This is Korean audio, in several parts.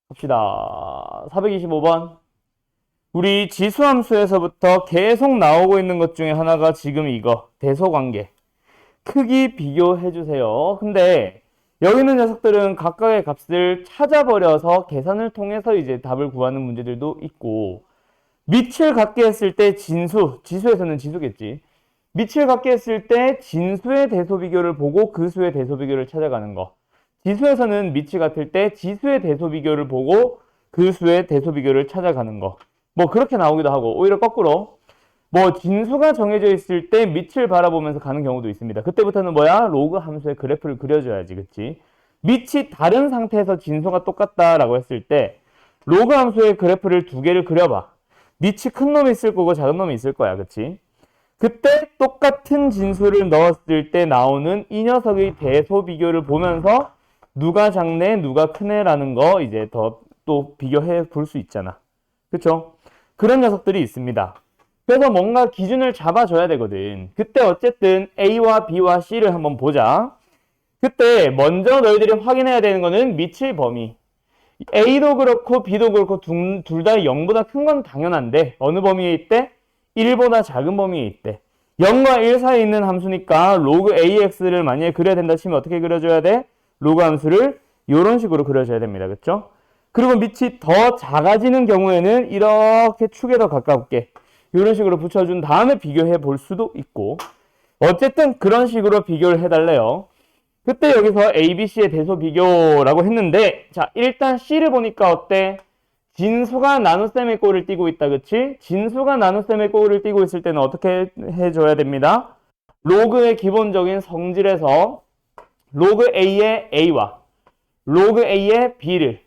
봅시다. 425번. 우리 지수함수에서부터 계속 나오고 있는 것 중에 하나가 지금 이거 대소관계. 크기 비교해주세요. 근데 여기 있는 녀석들은 각각의 값을 찾아버려서 계산을 통해서 이제 답을 구하는 문제들도 있고, 밑을 갖게 했을 때 지수에서는 지수겠지. 밑을 갖게 했을 때 진수의 대소 비교를 보고 그 수의 대소 비교를 찾아가는 거. 지수에서는 밑이 같을 때 지수의 대소 비교를 보고 그 수의 대소 비교를 찾아가는 거. 뭐 그렇게 나오기도 하고, 오히려 거꾸로 뭐 진수가 정해져 있을 때 밑을 바라보면서 가는 경우도 있습니다. 그때부터는 뭐야? 로그 함수의 그래프를 그려줘야지, 그치? 밑이 다른 상태에서 진수가 똑같다라고 했을 때 로그 함수의 그래프를 두 개를 그려봐. 밑이 큰 놈이 있을 거고 작은 놈이 있을 거야, 그치? 그때 똑같은 진수를 넣었을 때 나오는 이 녀석의 대소 비교를 보면서 누가 작네, 누가 크네라는 거 이제 더 또 비교해 볼 수 있잖아. 그쵸? 그런 녀석들이 있습니다. 그래서 뭔가 기준을 잡아줘야 되거든. 그때 어쨌든 A와 B와 C를 한번 보자. 그때 먼저 너희들이 확인해야 되는 거는 밑의 범위. A도 그렇고 B도 그렇고 둘 다 0보다 큰 건 당연한데 어느 범위에 있대? 1보다 작은 범위에 있대. 0과 1 사이에 있는 함수니까 로그 AX를 만약에 그려야 된다 치면 어떻게 그려줘야 돼? 로그 함수를 이런 식으로 그려줘야 됩니다. 그쵸? 그리고 밑이 더 작아지는 경우에는 이렇게 축에 더 가깝게 이런 식으로 붙여준 다음에 비교해 볼 수도 있고, 어쨌든 그런 식으로 비교를 해달래요. 그때 여기서 A, B, C의 대소 비교라고 했는데, 자, 일단 C를 보니까 어때? 진수가 나눗셈의 꼴을 띠고 있다, 그치? 진수가 나눗셈의 꼴을 띠고 있을 때는 어떻게 해줘야 됩니다? 로그의 기본적인 성질에서 로그 A의 A와 로그 A의 B를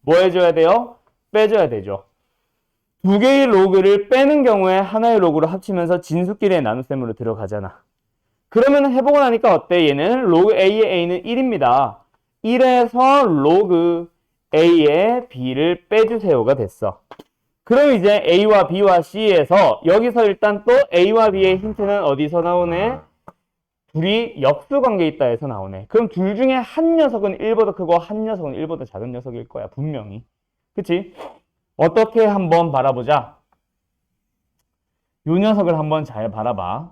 뭐 해줘야 돼요? 빼줘야 되죠. 두 개의 로그를 빼는 경우에 하나의 로그로 합치면서 진수끼리의 나눗셈으로 들어가잖아. 그러면 해보고 나니까 어때? 얘는 로그 A의 A는 1입니다. 1에서 로그 A의 B를 빼주세요가 됐어. 그럼 이제 A와 B와 C에서 여기서 일단 또 A와 B의 힌트는 어디서 나오네? 둘이 역수관계에 있다 해서 나오네. 그럼 둘 중에 한 녀석은 1보다 크고 한 녀석은 1보다 작은 녀석일 거야, 분명히. 그치? 어떻게 한번 바라보자. 요 녀석을 한번 잘 바라봐.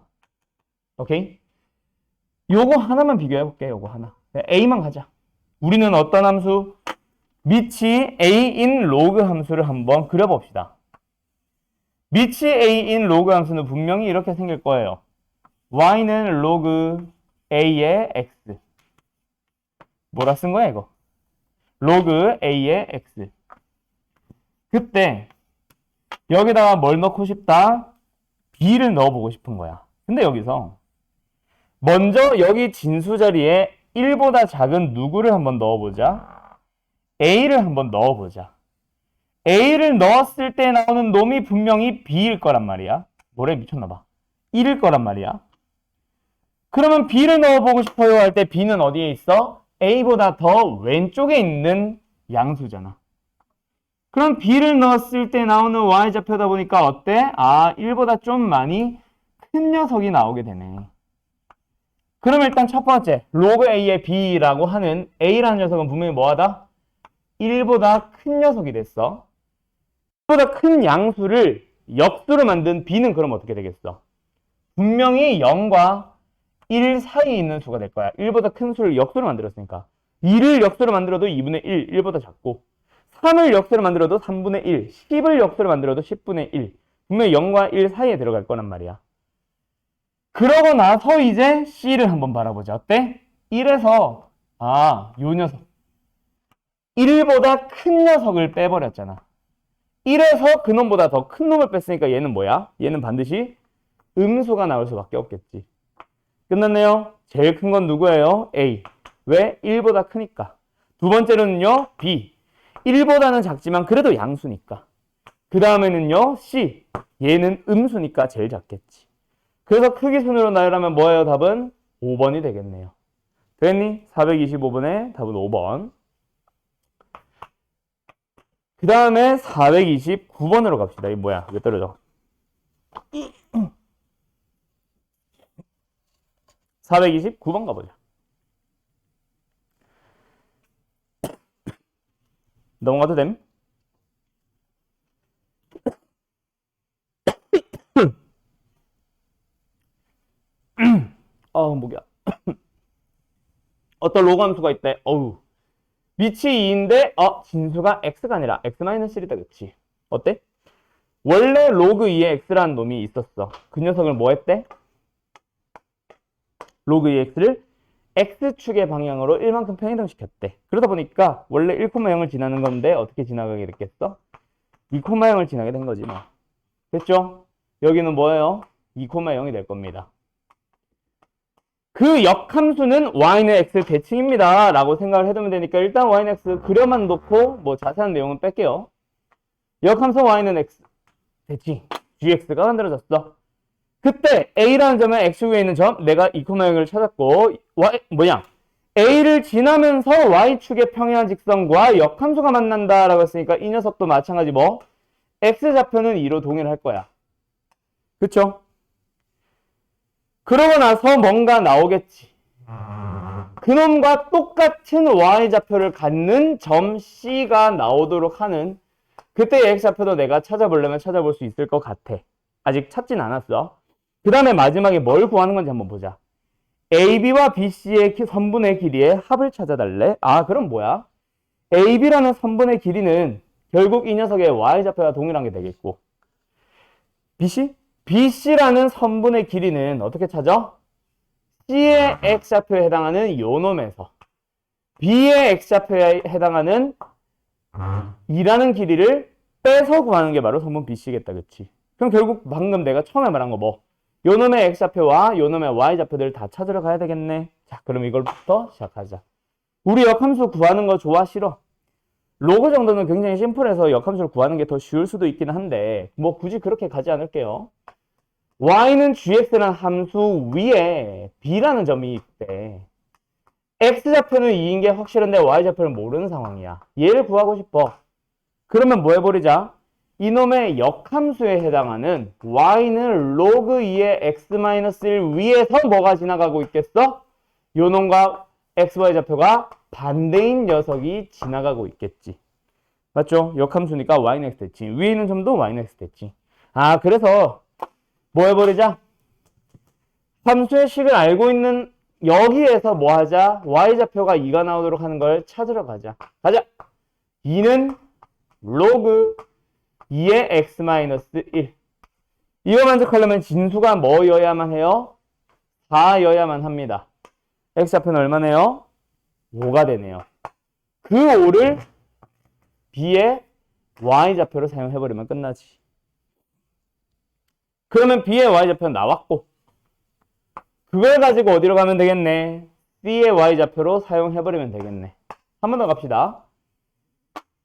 오케이? 요거 하나만 비교해볼게, 요거 하나. A만 가자. 우리는 어떤 함수? 밑이 A인 로그 함수를 한번 그려봅시다. 밑이 A인 로그 함수는 분명히 이렇게 생길 거예요. y는 로그 A의 x. 뭐라 쓴 거야, 이거? 로그 A의 x. 그때 여기다가 뭘 넣고 싶다? B를 넣어보고 싶은 거야. 근데 여기서 먼저 여기 진수 자리에 1보다 작은 누구를 한번 넣어보자. A를 한번 넣어보자. A를 넣었을 때 나오는 놈이 분명히 B일 거란 말이야. 뭐래, 미쳤나봐. 1일 거란 말이야. 그러면 B를 넣어보고 싶어요 할 때 B는 어디에 있어? A보다 더 왼쪽에 있는 양수잖아. 그럼 B를 넣었을 때 나오는 Y좌표다 보니까 어때? 아, 1보다 좀 많이 큰 녀석이 나오게 되네. 그럼 일단 첫 번째, 로그 A의 B라고 하는 A라는 녀석은 분명히 뭐하다? 1보다 큰 녀석이 됐어. 1보다 큰 양수를 역수로 만든 B는 그럼 어떻게 되겠어? 분명히 0과 1 사이에 있는 수가 될 거야. 1보다 큰 수를 역수로 만들었으니까. 2를 역수로 만들어도 2분의 1, 1보다 작고, 3을 역수로 만들어도 3분의 1, 10을 역수로 만들어도 10분의 1. 분명히 0과 1 사이에 들어갈 거란 말이야. 그러고 나서 이제 C를 한번 바라보자. 어때? 1에서 요 녀석. 1보다 큰 녀석을 빼버렸잖아. 1에서 그 놈보다 더 큰 놈을 뺐으니까 얘는 뭐야? 얘는 반드시 음수가 나올 수밖에 없겠지. 끝났네요. 제일 큰 건 누구예요? A. 왜? 1보다 크니까. 두 번째로는요, B. 1보다는 작지만 그래도 양수니까. 그 다음에는요, C. 얘는 음수니까 제일 작겠지. 그래서 크기 순으로 나열하면 뭐예요? 답은 5번이 되겠네요. 됐니? 425번의 답은 5번. 그 다음에 429번으로 갑시다. 이게 뭐야? 왜 떨어져? 429번 가보자. 넘어가도 됨? 목이야. 어떤 로그 함수가 있대. 위치 2인데, 진수가 x가 아니라 x-1이다, 그치? 어때? 원래 로그 2에 x라는 놈이 있었어. 그 녀석을 뭐 했대? 로그 2x를 x축의 방향으로 1만큼 평행이동시켰대. 그러다 보니까 원래 1,0을 지나는 건데 어떻게 지나가게 됐겠어? 2,0을 지나게 된 거지 뭐. 됐죠? 여기는 뭐예요? 2,0이 될 겁니다. 그 역함수는 y는 x 대칭입니다 라고 생각을 해두면 되니까 일단 y는 x 그려만 놓고 뭐 자세한 내용은 뺄게요. 역함수 y는 x 대칭 gx가 만들어졌어. 그때 a라는 점에 x 위에 있는 점 내가 2,0을 찾았고 a를 지나면서 y축의 평행한 직선과 역함수가 만난다 라고 했으니까 이 녀석도 마찬가지 뭐 x좌표는 2로 동일할 거야. 그쵸? 그러고 나서 뭔가 나오겠지. 그놈과 똑같은 y좌표를 갖는 점 C가 나오도록 하는 그때의 x좌표도 내가 찾아보려면 찾아볼 수 있을 것 같아. 아직 찾진 않았어. 그 다음에 마지막에 뭘 구하는 건지 한번 보자. AB와 BC의 선분의 길이의 합을 찾아달래? 그럼 뭐야? AB라는 선분의 길이는 결국 이 녀석의 y좌표와 동일한 게 되겠고 BC? BC라는 선분의 길이는 어떻게 찾아? C의 x좌표에 해당하는 요 놈에서 B의 x좌표에 해당하는 2라는 길이를 빼서 구하는 게 바로 선분 BC겠다, 그치? 그럼 결국 방금 내가 처음에 말한 거 뭐? 요 놈의 x좌표와 요 놈의 y좌표들 다 찾으러 가야 되겠네. 자, 그럼 이걸부터 시작하자. 우리 역함수 구하는 거 좋아, 싫어? 로그 정도는 굉장히 심플해서 역함수를 구하는 게 더 쉬울 수도 있긴 한데 뭐 굳이 그렇게 가지 않을게요. y는 gx라는 함수 위에 b라는 점이 있대. x좌표는 2인 게 확실한데 y좌표는 모르는 상황이야. 얘를 구하고 싶어. 그러면 뭐 해버리자. 이놈의 역함수에 해당하는 y는 로그 2의 x-1 위에서 뭐가 지나가고 있겠어? 요놈과 xy 좌표가 반대인 녀석이 지나가고 있겠지. 맞죠? 역함수니까 y는 x 대칭. 위에 있는 점도 y는 x 대칭. 그래서 뭐 해버리자. 함수의 식을 알고 있는 여기에서 뭐 하자? y좌표가 2가 나오도록 하는 걸 찾으러 가자. 가자. 2는 로그 2의 x-1. 이거 만족하려면 진수가 뭐여야만 해요? 4여야만 합니다. x좌표는 얼마네요? 5가 되네요. 그 5를 b의 y좌표로 사용해버리면 끝나지. 그러면 b의 y좌표는 나왔고 그걸 가지고 어디로 가면 되겠네? c의 y좌표로 사용해버리면 되겠네. 한 번 더 갑시다.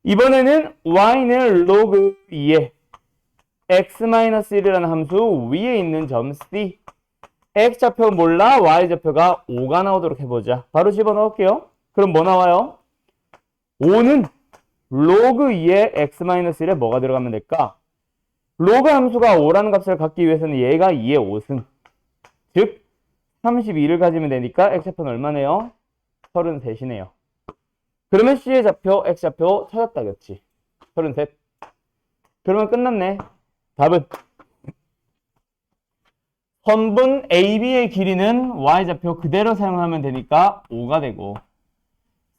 이번에는 y는 로그 2의 x-1이라는 함수 위에 있는 점 C. x좌표 몰라 y좌표가 5가 나오도록 해보자. 바로 집어넣을게요. 그럼 뭐 나와요? 5는 로그 2의 x-1에 뭐가 들어가면 될까? 로그 함수가 5라는 값을 갖기 위해서는 얘가 2의 5승. 즉 32를 가지면 되니까 x좌표는 얼마네요? 33이네요. 그러면 C의 좌표, x좌표 찾았다, 그렇지? 33. 그러면 끝났네. 답은 선분 AB의 길이는 y좌표 그대로 사용하면 되니까 5가 되고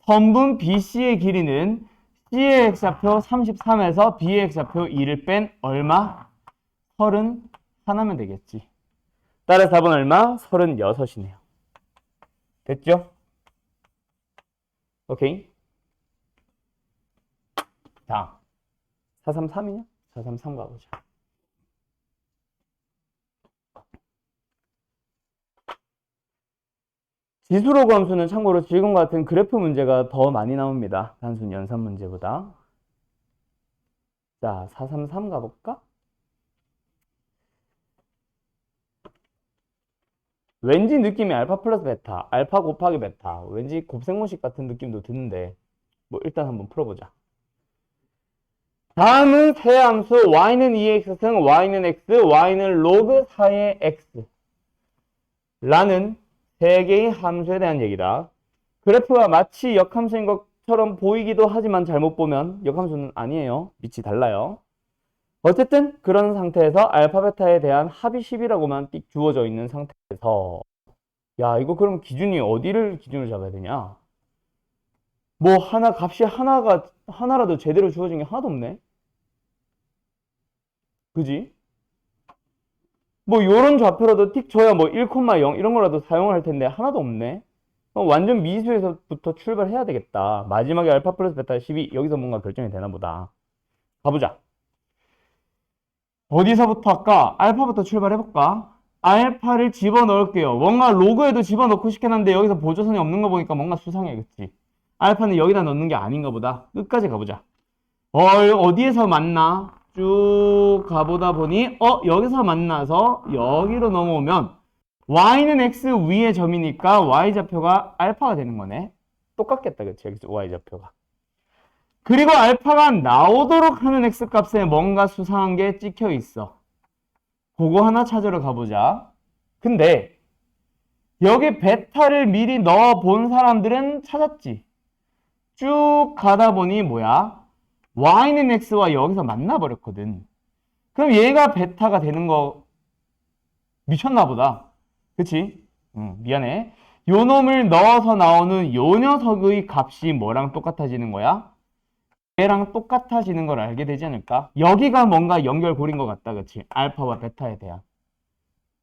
선분 BC의 길이는 C의 x좌표 33에서 B의 x좌표 2를 뺀 얼마? 31하면 되겠지. 따라서 답은 얼마? 36이네요. 됐죠? 오케이. 자, 433이냐? 433 가보자. 지수로그 함수는 참고로 지금과 같은 그래프 문제가 더 많이 나옵니다. 단순 연산 문제보다. 자, 433 가볼까? 왠지 느낌이 알파 플러스 베타, 알파 곱하기 베타, 왠지 곱셈공식 같은 느낌도 드는데 뭐 일단 한번 풀어보자. 다음은 세 함수 y는 2x 승 y는 x, y는 로그 4의 x 라는 세 개의 함수에 대한 얘기다. 그래프가 마치 역함수인 것처럼 보이기도 하지만 잘못 보면 역함수는 아니에요. 밑이 달라요. 어쨌든 그런 상태에서 알파 베타에 대한 합이 10이라고만 띡 주어져 있는 상태에서 야 이거 그럼 기준이 어디를 기준으로 잡아야 되냐? 뭐 하나 값이 하나라도 제대로 주어진 게 하나도 없네. 그지? 뭐 요런 좌표라도 틱 줘야 뭐 1,0 이런 거라도 사용을 할 텐데 하나도 없네. 완전 미수에서부터 출발해야 되겠다. 마지막에 알파 플러스 베타 12 여기서 뭔가 결정이 되나 보다. 가보자. 어디서부터 할까? 알파부터 출발해볼까? 알파를 집어넣을게요. 뭔가 로그에도 집어넣고 싶긴 한데 여기서 보조선이 없는 거 보니까 뭔가 수상해. 그치? 알파는 여기다 넣는 게 아닌가 보다. 끝까지 가보자. 어디에서 만나? 쭉 가보다 보니 여기서 만나서 여기로 넘어오면 y는 x 위의 점이니까 y좌표가 알파가 되는 거네. 똑같겠다. 그치? 여기서 y좌표가. 그리고 알파가 나오도록 하는 x값에 뭔가 수상한 게 찍혀 있어. 그거 하나 찾으러 가보자. 근데 여기 베타를 미리 넣어 본 사람들은 찾았지. 쭉 가다 보니 뭐야? y는 x와 여기서 만나버렸거든. 그럼 얘가 베타가 되는 거 미쳤나 보다. 그치? 미안해. 요 놈을 넣어서 나오는 요 녀석의 값이 뭐랑 똑같아지는 거야? 얘랑 똑같아지는 걸 알게 되지 않을까? 여기가 뭔가 연결고리인 것 같다. 그치? 알파와 베타에 대한.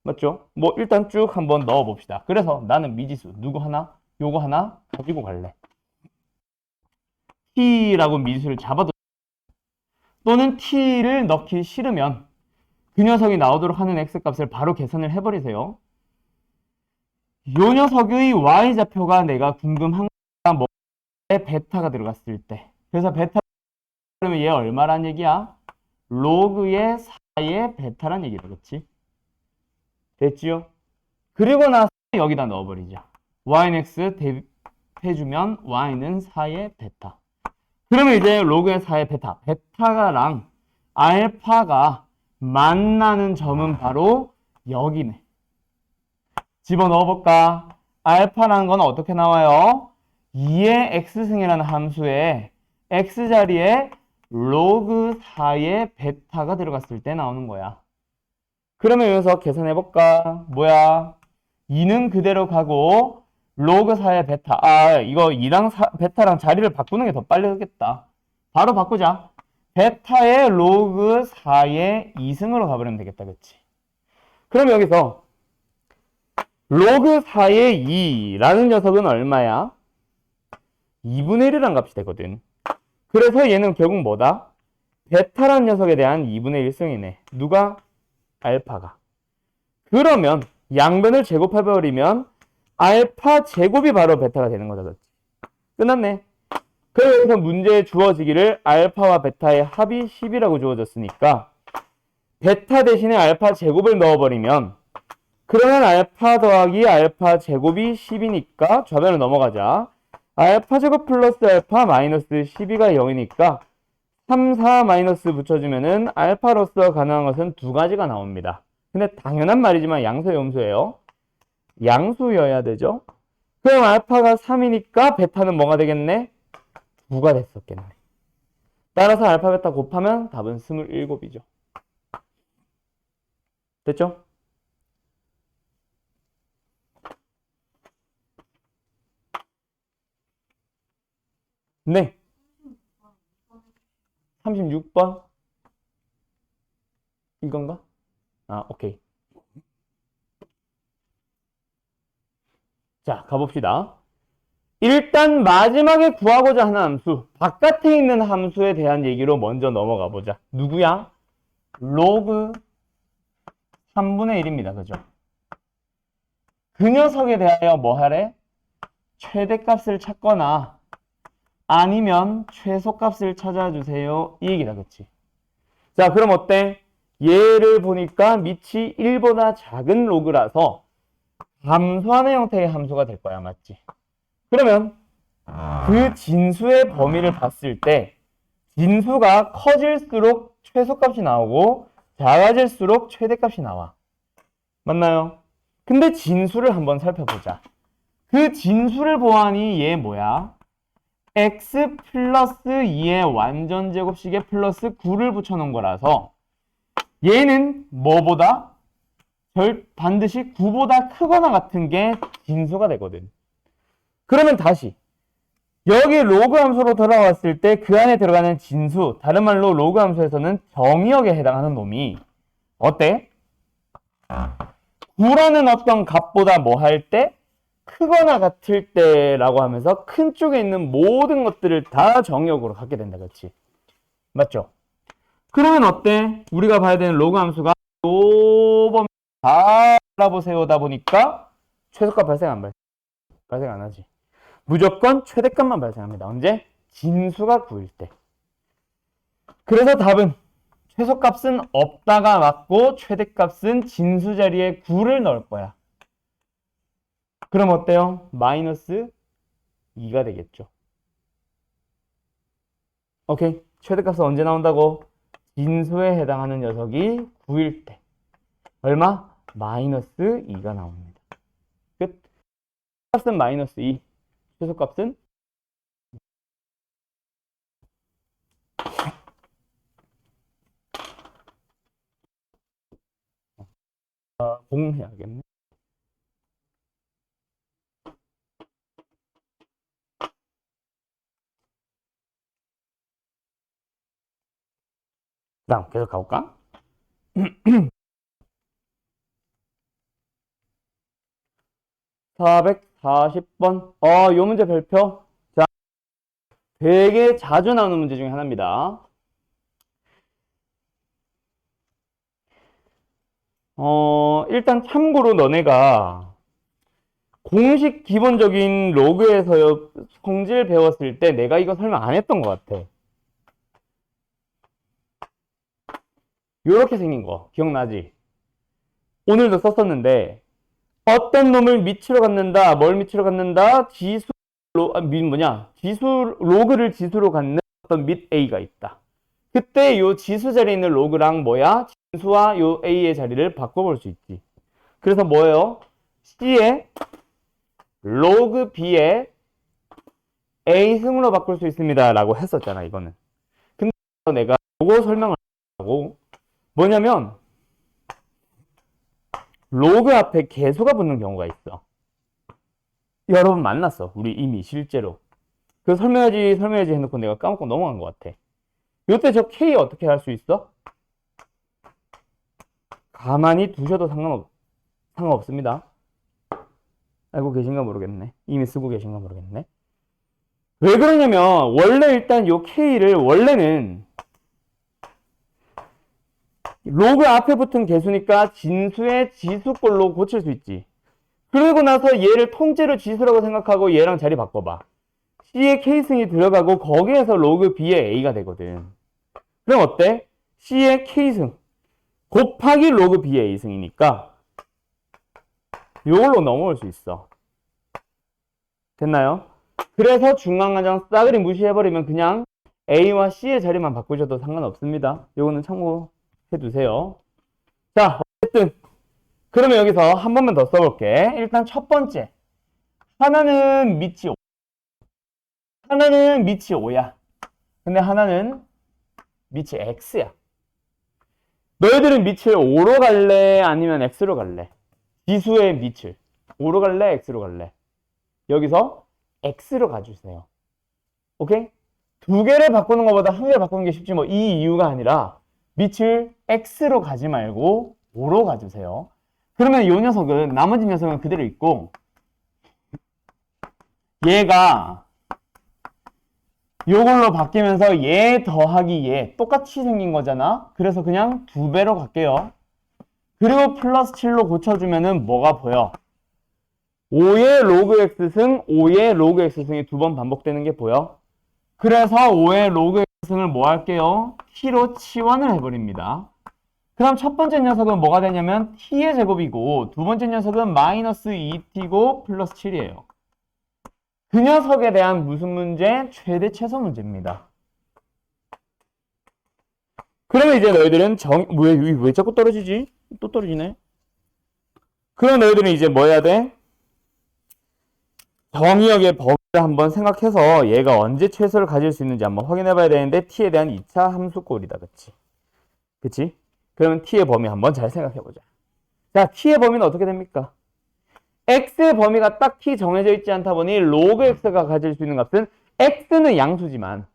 맞죠? 뭐 일단 쭉 한번 넣어봅시다. 그래서 나는 미지수 누구 하나? 요거 하나 가지고 갈래. t라고 미지수를 잡아도 또는 t를 넣기 싫으면 그 녀석이 나오도록 하는 x값을 바로 계산을 해버리세요. 요 녀석의 y좌표가 내가 궁금한 거가 뭐에 베타가 들어갔을 때. 그래서 베타 그러면 얘 얼마란 얘기야? 로그의 4의 베타란 얘기다. 그치? 됐지요? 그리고 나서 여기다 넣어버리자. y는 x 대입해주면 y는 4의 베타. 그러면 이제 로그의 4의 베타. 베타가랑 알파가 만나는 점은 바로 여기네. 집어넣어볼까? 알파라는 건 어떻게 나와요? 2의 x승이라는 함수에 x자리에 로그 4의 베타가 들어갔을 때 나오는 거야. 그러면 여기서 계산해볼까? 뭐야? 2는 그대로 가고 로그 4의 베타. 이거 2랑 베타랑 자리를 바꾸는 게 더 빨리 하겠다. 바로 바꾸자. 베타의 로그 4의 2승으로 가버리면 되겠다. 그치? 그럼 여기서 로그 4의 2라는 녀석은 얼마야? 2분의 1이란 값이 되거든. 그래서 얘는 결국 뭐다? 베타라는 녀석에 대한 2분의 1승이네. 누가? 알파가. 그러면 양변을 제곱해버리면 알파 제곱이 바로 베타가 되는 거다. 그렇지? 끝났네. 그래서 문제에 주어지기를 알파와 베타의 합이 10이라고 주어졌으니까 베타 대신에 알파 제곱을 넣어버리면 그러면 알파 더하기 알파 제곱이 10이니까 좌변으로 넘어가자. 알파 제곱 플러스 알파 마이너스 12가 0이니까 3, 4 마이너스 붙여주면은 알파로서 가능한 것은 두 가지가 나옵니다. 근데 당연한 말이지만 양수의 음수예요. 양수여야 되죠. 그럼 알파가 3이니까 베타는 뭐가 되겠네? 9가 됐었겠네. 따라서 알파 베타 곱하면 답은 27이죠. 됐죠? 네. 36번? 이건가? 오케이. 자, 가봅시다. 일단 마지막에 구하고자 하는 함수, 바깥에 있는 함수에 대한 얘기로 먼저 넘어가 보자. 누구야? 로그 3분의 1입니다. 그죠? 그 녀석에 대하여 뭐 하래? 최대값을 찾거나 아니면 최소값을 찾아주세요. 이 얘기다. 그치? 자, 그럼 어때? 얘를 보니까 밑이 1보다 작은 로그라서 감소하는 형태의 함수가 될 거야. 맞지? 그러면 그 진수의 범위를 봤을 때 진수가 커질수록 최소값이 나오고 작아질수록 최대값이 나와. 맞나요? 근데 진수를 한번 살펴보자. 그 진수를 보아하니 얘 뭐야? x 플러스 2의 완전제곱식에 플러스 9를 붙여놓은 거라서 얘는 뭐보다? 반드시 9보다 크거나 같은 게 진수가 되거든. 그러면 다시 여기 로그 함수로 돌아왔을 때 그 안에 들어가는 진수, 다른 말로 로그 함수에서는 정의역에 해당하는 놈이 어때? 9라는 어떤 값보다 뭐 할 때? 크거나 같을 때라고 하면서 큰 쪽에 있는 모든 것들을 다 정의역으로 갖게 된다. 그렇지? 맞죠? 그러면 어때? 우리가 봐야 되는 로그 함수가 요 범위 다 알아보세요다 보니까 최소값 발생 안 하지. 무조건 최대값만 발생합니다. 언제? 진수가 9일 때. 그래서 답은 최소값은 없다가 맞고 최대값은 진수 자리에 9를 넣을 거야. 그럼 어때요? 마이너스 2가 되겠죠. 오케이. 최대값은 언제 나온다고? 진수에 해당하는 녀석이 9일 때. 얼마? 마이너스 2가 나옵니다. 끝. 값은 마이너스 2. 최소값은 공해야겠네. 다음 계속 가볼까? 440번. 요 문제 별표. 자, 되게 자주 나오는 문제 중에 하나입니다. 일단 참고로 너네가 공식 기본적인 로그에서 성질 배웠을 때 내가 이거 설명 안 했던 것 같아. 요렇게 생긴 거 기억나지? 오늘도 썼었는데 어떤 놈을 밑으로 갖는다. 뭘 밑으로 갖는다? 지수 로그를 지수로 갖는 어떤 밑 A가 있다. 그때 요 지수 자리에 있는 로그랑 뭐야? 진수와 요 A의 자리를 바꿔볼 수 있지. 그래서 뭐예요? C의 로그 B의 A 승으로 바꿀 수 있습니다. 라고 했었잖아, 이거는. 근데 내가 요거 설명을 하고 뭐냐면 로그 앞에 개수가 붙는 경우가 있어. 여러분 만났어. 우리 이미 실제로. 그 설명해야지 해놓고 내가 까먹고 넘어간 것 같아. 요때 저 K 어떻게 할 수 있어? 가만히 두셔도 상관없습니다. 알고 계신가 모르겠네. 이미 쓰고 계신가 모르겠네. 왜 그러냐면 원래 일단 요 K를 원래는 로그 앞에 붙은 개수니까 진수의 지수꼴로 고칠 수 있지. 그러고 나서 얘를 통째로 지수라고 생각하고 얘랑 자리 바꿔봐. C의 K승이 들어가고 거기에서 로그 B의 A가 되거든. 그럼 어때? C의 K승 곱하기 로그 B의 A승이니까 요걸로 넘어올 수 있어. 됐나요? 그래서 중간관장 싸그리 무시해버리면 그냥 A와 C의 자리만 바꾸셔도 상관없습니다. 요거는 참고해 두세요. 자, 어쨌든 그러면 여기서 한 번만 더 써볼게. 일단 첫 번째 하나는 밑이 5야. 근데 하나는 밑이 X야. 너희들은 밑을 5로 갈래? 아니면 X로 갈래? 지수의 밑을 5로 갈래? X로 갈래? 여기서 X로 가주세요. 오케이? 두 개를 바꾸는 것보다 한 개를 바꾸는 게 쉽지 뭐 이 이유가 아니라 밑을 X로 가지 말고 5로 가주세요. 그러면 이 녀석은 나머지 녀석은 그대로 있고 얘가 요걸로 바뀌면서 얘 더하기 얘 똑같이 생긴 거잖아. 그래서 그냥 2배로 갈게요. 그리고 플러스 7로 고쳐주면은 뭐가 보여? 5의 로그 X승, 5의 로그 X승이 두 번 반복되는 게 보여? 그래서 5의 로그 X승을 뭐 할게요? T로 치환을 해버립니다. 그럼 첫 번째 녀석은 뭐가 되냐면 T의 제곱이고 두 번째 녀석은 마이너스 2T고 플러스 7이에요. 그 녀석에 대한 무슨 문제? 최대 최소 문제입니다. 그러면 이제 너희들은 왜 자꾸 떨어지지? 또 떨어지네. 그럼 너희들은 이제 뭐 해야 돼? 정의역의 범위를 한번 생각해서 얘가 언제 최소를 가질 수 있는지 한번 확인해 봐야 되는데 t에 대한 2차 함수꼴이다. 그치? 그치? 그러면 t의 범위 한번 잘 생각해 보자. 자, t의 범위는 어떻게 됩니까? x의 범위가 딱 t 정해져 있지 않다 보니 로그 x가 가질 수 있는 값은 x는 양수지만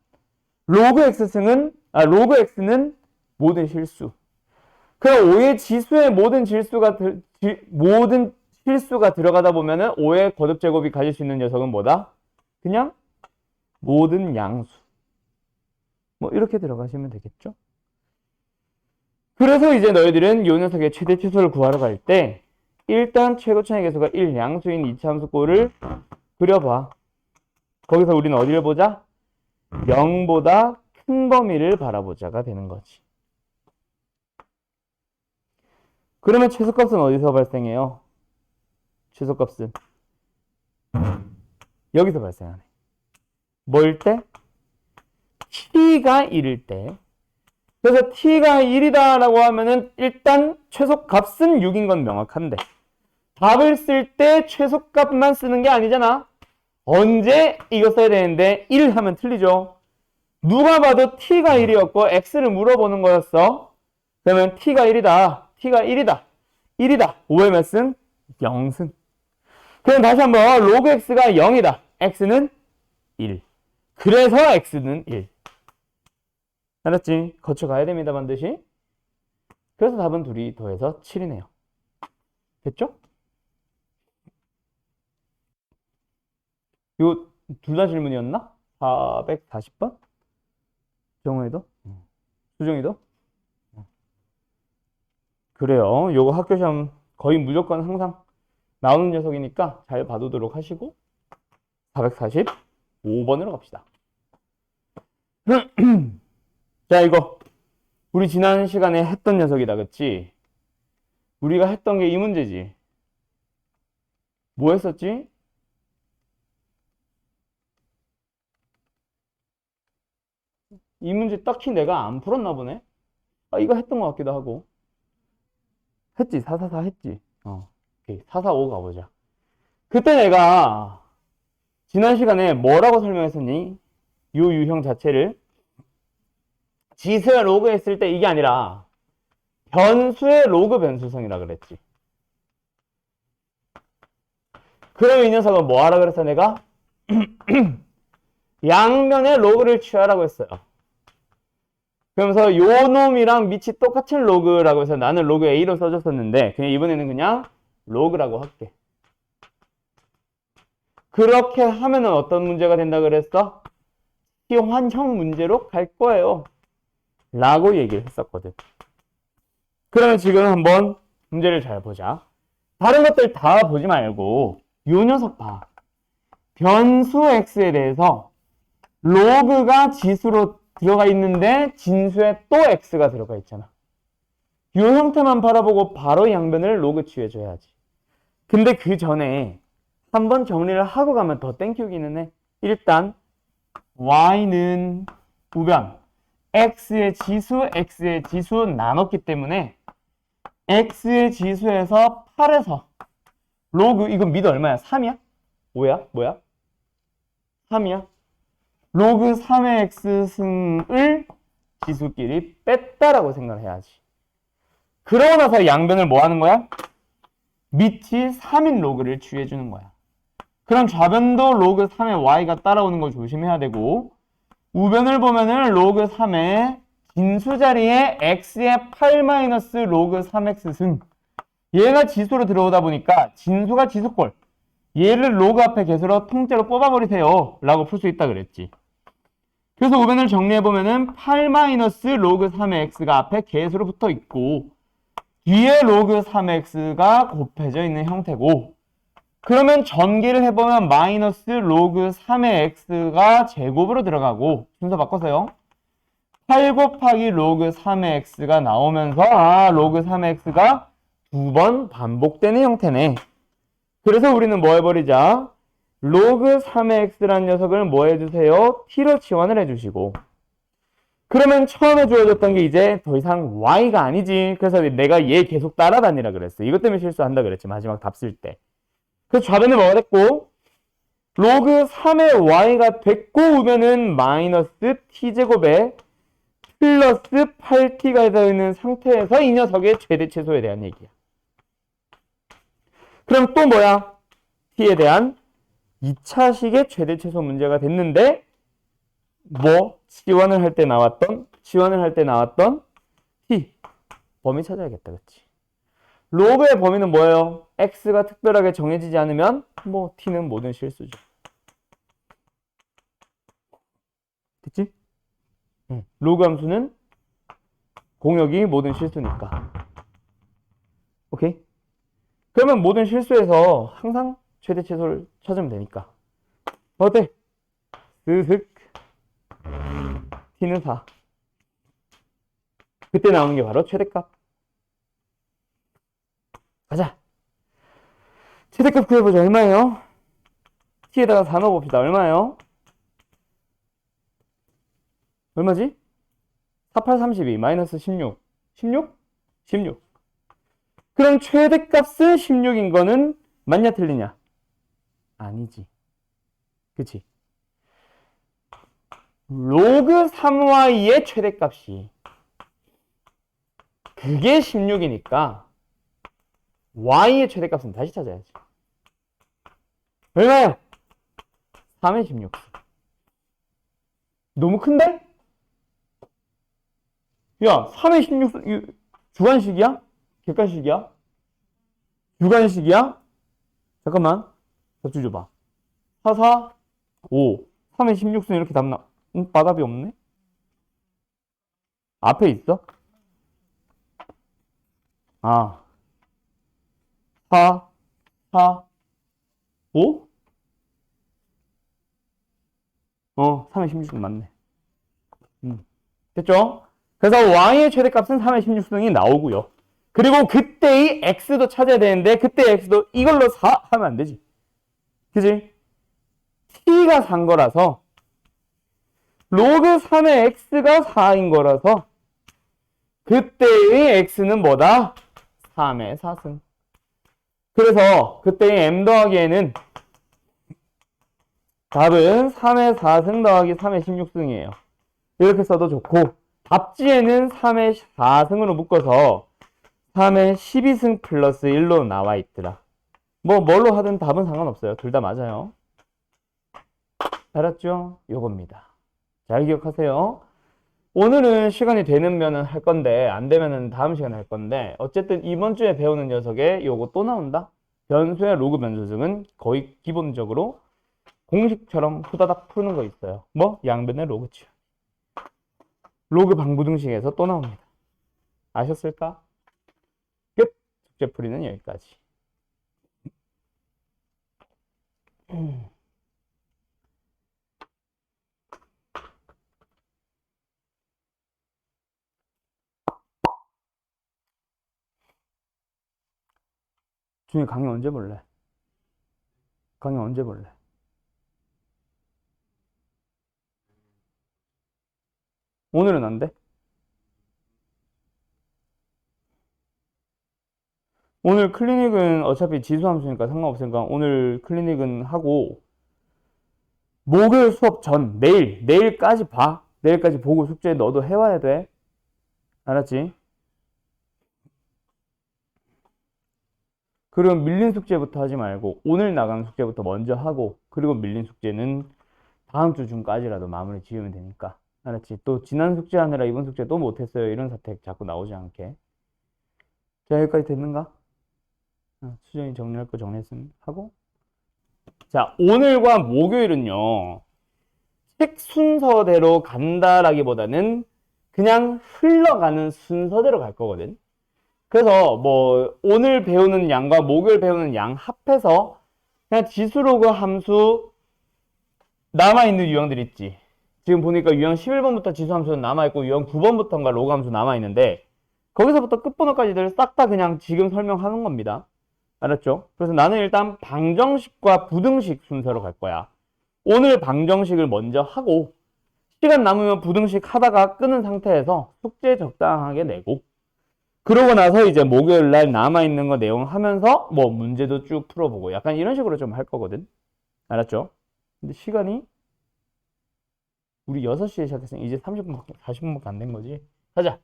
로그 x는 모든 실수. 그럼 5의 지수의 모든 실수가 들어가다 보면은 5의 거듭제곱이 가질 수 있는 녀석은 뭐다? 그냥 모든 양수. 뭐 이렇게 들어가시면 되겠죠? 그래서 이제 너희들은 이 녀석의 최대 최소를 구하러 갈 때 일단 최고차의 계수가 1 양수인 2차 함수꼴을 그려봐. 거기서 우리는 어디를 보자? 0보다 큰 범위를 바라보자가 되는 거지. 그러면 최소값은 어디서 발생해요? 최소값은 여기서 발생하네. 뭘 때? t가 1일 때. 그래서 t가 1이다 라고 하면은 일단 최소값은 6인 건 명확한데 답을 쓸 때 최소값만 쓰는 게 아니잖아. 언제 이거 써야 되는데 1 하면 틀리죠. 누가 봐도 t가 1이었고 x를 물어보는 거였어. 그러면 t가 1이다. t가 1이다. 1이다. 5의 몇 승? 0승. 그럼 다시 한번 로그 x가 0이다. x는 1. 그래서 x는 1. 알았지? 거쳐가야 됩니다. 반드시. 그래서 답은 둘이 더해서 7이네요. 됐죠? 요 둘 다 질문이었나? 440번? 정우이도? 수정이도? 그래요. 요거 학교 시험 거의 무조건 항상 나오는 녀석이니까 잘 봐두도록 하시고 445번으로 갑시다. 자, 이거 우리 지난 시간에 했던 녀석이다. 그치? 우리가 했던 게 이 문제지. 뭐 했었지? 이 문제 딱히 내가 안 풀었나 보네? 아, 이거 했던 것 같기도 하고. 했지? 444 했지? 오케이. 445 가보자. 그때 내가 지난 시간에 뭐라고 설명했었니? 요 유형 자체를 지수에 로그 했을 때 이게 아니라 변수의 로그 변수성이라 그랬지. 그럼 이 녀석은 뭐 하라 그랬어 내가? 양면의 로그를 취하라고 했어요. 그러면서 요 놈이랑 밑이 똑같은 로그라고 해서 나는 로그 A로 써줬었는데 그냥 이번에는 그냥 로그라고 할게. 그렇게 하면은 어떤 문제가 된다 그랬어? 환형 문제로 갈 거예요. 라고 얘기를 했었거든. 그러면 지금 한번 문제를 잘 보자. 다른 것들 다 보지 말고 요 녀석 봐. 변수 x에 대해서 로그가 지수로 들어가 있는데 진수에 또 x가 들어가 있잖아. 요 형태만 바라보고 바로 양변을 로그 취해줘야지. 근데 그 전에 한번 정리를 하고 가면 더 땡큐기는 해. 일단 y는 우변 x의 지수 나눴기 때문에 x의 지수에서 8에서 로그 이건 미드 얼마야? 3이야? 5야? 뭐야? 3이야? 로그 3의 x승을 지수끼리 뺐다라고 생각을 해야지. 그러고 나서 양변을 뭐 하는 거야? 밑이 3인 로그를 취해주는 거야. 그럼 좌변도 로그 3의 y가 따라오는 거 조심해야 되고 우변을 보면은 로그 3의 진수 자리에 x의 8 로그 3x 승 얘가 지수로 들어오다 보니까 진수가 지수꼴 얘를 로그 앞에 개수로 통째로 뽑아버리세요 라고 풀 수 있다 그랬지. 그래서 우변을 정리해보면은 8 로그 3의 x가 앞에 개수로 붙어 있고 뒤에 로그 3x가 곱해져 있는 형태고 그러면 전개를 해보면 마이너스 로그 3의 x가 제곱으로 들어가고 순서 바꿔서요. 8 곱하기 로그 3의 x가 나오면서 로그 3의 x가 두 번 반복되는 형태네. 그래서 우리는 뭐 해버리자. 로그 3의 x라는 녀석을 뭐 해주세요? t로 치환을 해주시고 그러면 처음에 주어졌던 게 이제 더 이상 y가 아니지. 그래서 내가 얘 계속 따라다니라 그랬어. 이것 때문에 실수한다 그랬지. 마지막 답 쓸 때. 그래서 좌변은 뭐가 됐고 로그 3의 y가 됐고 오면은 마이너스 t제곱에 플러스 8t가 되어있는 상태에서 이 녀석의 최대 최소에 대한 얘기야. 그럼 또 뭐야? t에 대한 2차식의 최대 최소 문제가 됐는데 지원을 할 때 나왔던 t 범위 찾아야겠다. 그치? 로그의 범위는 뭐예요? x가 특별하게 정해지지 않으면 t는 모든 실수죠. 됐지? 로그 함수는 공역이 모든 실수니까. 오케이? 그러면 모든 실수에서 항상 최대 최소를 찾으면 되니까. 어때? 스슥 t는 4. 그때 나오는 게 바로 최대값. 가자. 최대값 구해보자. 얼마예요? t에다가 4 넣어봅시다. 얼마예요? 얼마지? 4, 8, 32 마이너스 16. 16? 16. 그럼 최대값은 16인 거는 맞냐 틀리냐? 아니지. 그치? 로그 3y의 최대값이 그게 16이니까 y의 최대값은 다시 찾아야지. 얼마예요? 3의 16. 너무 큰데? 야, 3의 16 주관식이야? 객관식이야? 주관식이야? 잠깐만. 덧줄 줘봐. 4, 4, 5. 3의 16수는 이렇게 답 나. 바답이 없네? 앞에 있어? 4, 4, 5? 3의 16수는 맞네. 됐죠? 그래서 y의 최대값은 3의 16수능이 나오고요. 그리고 그때의 x도 찾아야 되는데 그때의 x도 이걸로 4 하면 안 되지. 그지? t가 4인 거라서 로그 3의 x가 4인 거라서 그때의 x는 뭐다? 3의 4승. 그래서 그때의 m 더하기 n은 답은 3의 4승 더하기 3의 16승이에요. 이렇게 써도 좋고 답지에는 3의 4승으로 묶어서 3의 12승 플러스 1로 나와 있더라. 뭘로 하든 답은 상관없어요. 둘 다 맞아요. 알았죠? 요겁니다. 잘 기억하세요. 오늘은 시간이 되면은 할 건데 안 되면은 다음 시간에 할 건데 어쨌든 이번 주에 배우는 녀석에 요거 또 나온다. 변수의 로그 변수승은 거의 기본적으로 공식처럼 후다닥 푸는 거 있어요. 양변의 로그치요. 로그 방부등식에서 또 나옵니다. 아셨을까? 끝! 숙제풀이는 여기까지. 준이 강의 언제 볼래? 강의 언제 볼래? 오늘은 안 돼? 오늘 클리닉은 어차피 지수함수니까 상관없으니까 오늘 클리닉은 하고 목요일 수업 전 내일까지 봐. 내일까지 보고 숙제 너도 해와야 돼. 알았지? 그럼 밀린 숙제부터 하지 말고 오늘 나가는 숙제부터 먼저 하고 그리고 밀린 숙제는 다음 주 중까지라도 마무리 지으면 되니까. 알았지? 또 지난 숙제 하느라 이번 숙제 또 못했어요. 이런 사태 자꾸 나오지 않게. 자, 여기까지 됐는가? 수정이 정리할 거 정리했으면 하고. 자, 오늘과 목요일은요. 책 순서대로 간다라기보다는 그냥 흘러가는 순서대로 갈 거거든. 그래서 오늘 배우는 양과 목요일 배우는 양 합해서 그냥 지수로그 함수 남아있는 유형들 있지. 지금 보니까 유형 11번부터 지수 함수는 남아있고 유형 9번부터인가 로그 함수 남아있는데 거기서부터 끝번호까지들 싹 다 그냥 지금 설명하는 겁니다. 알았죠? 그래서 나는 일단 방정식과 부등식 순서로 갈 거야. 오늘 방정식을 먼저 하고 시간 남으면 부등식 하다가 끄는 상태에서 숙제 적당하게 내고 그러고 나서 이제 목요일 날 남아있는 거 내용 하면서 뭐 문제도 쭉 풀어보고 약간 이런 식으로 좀 할 거거든. 알았죠? 근데 시간이 우리 6시에 시작했으니 이제 30분, 40분밖에 안 된 거지. 가자.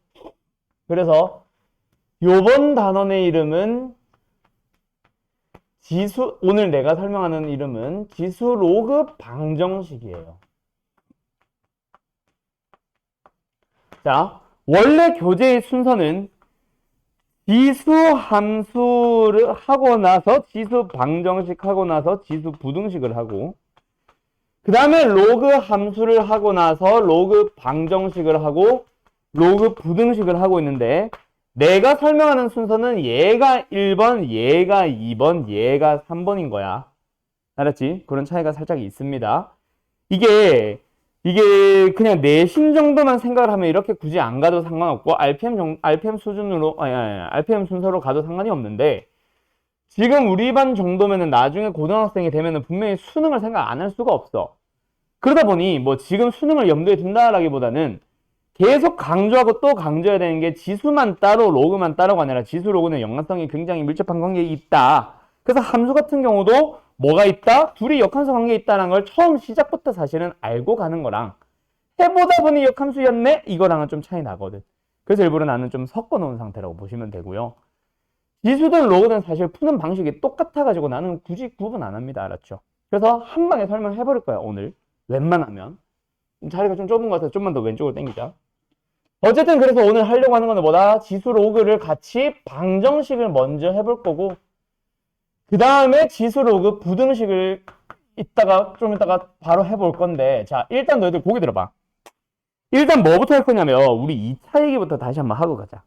그래서 요번 단원의 이름은 오늘 내가 설명하는 이름은 지수 로그 방정식이에요. 자, 원래 교재의 순서는 지수 함수를 하고 나서 지수 방정식 하고 나서 지수 부등식을 하고 그 다음에 로그 함수를 하고 나서 로그 방정식을 하고 로그 부등식을 하고 있는데 내가 설명하는 순서는 얘가 1번, 얘가 2번, 얘가 3번인 거야. 알았지? 그런 차이가 살짝 있습니다. 이게 그냥 내신 정도만 생각을 하면 이렇게 굳이 안 가도 상관없고 RPM 수준으로 RPM 순서로 가도 상관이 없는데 지금 우리 반 정도면은 나중에 고등학생이 되면은 분명히 수능을 생각 안 할 수가 없어. 그러다 보니 뭐 지금 수능을 염두에 둔다라기보다는 계속 강조하고 또 강조해야 되는 게 지수만 따로 로그만 따로가 아니라 지수 로그는 연관성이 굉장히 밀접한 관계에 있다. 그래서 함수 같은 경우도 뭐가 있다? 둘이 역함수 관계에 있다는 걸 처음 시작부터 사실은 알고 가는 거랑 해보다 보니 역함수였네? 이거랑은 좀 차이 나거든. 그래서 일부러 나는 좀 섞어 놓은 상태라고 보시면 되고요. 지수든 로그든 사실 푸는 방식이 똑같아가지고 나는 굳이 구분 안 합니다. 알았죠? 그래서 한 방에 설명해 버릴 거야 오늘. 웬만하면. 자리가 좀 좁은 것 같아서 좀만 더 왼쪽으로 당기자. 어쨌든 그래서 오늘 하려고 하는 거는 뭐다? 지수 로그를 같이 방정식을 먼저 해볼 거고 그 다음에 지수 로그 부등식을 좀 이따가 바로 해볼 건데 자 일단 너희들 고개 들어봐. 일단 뭐부터 할 거냐면 우리 2차 얘기부터 다시 한번 하고 가자.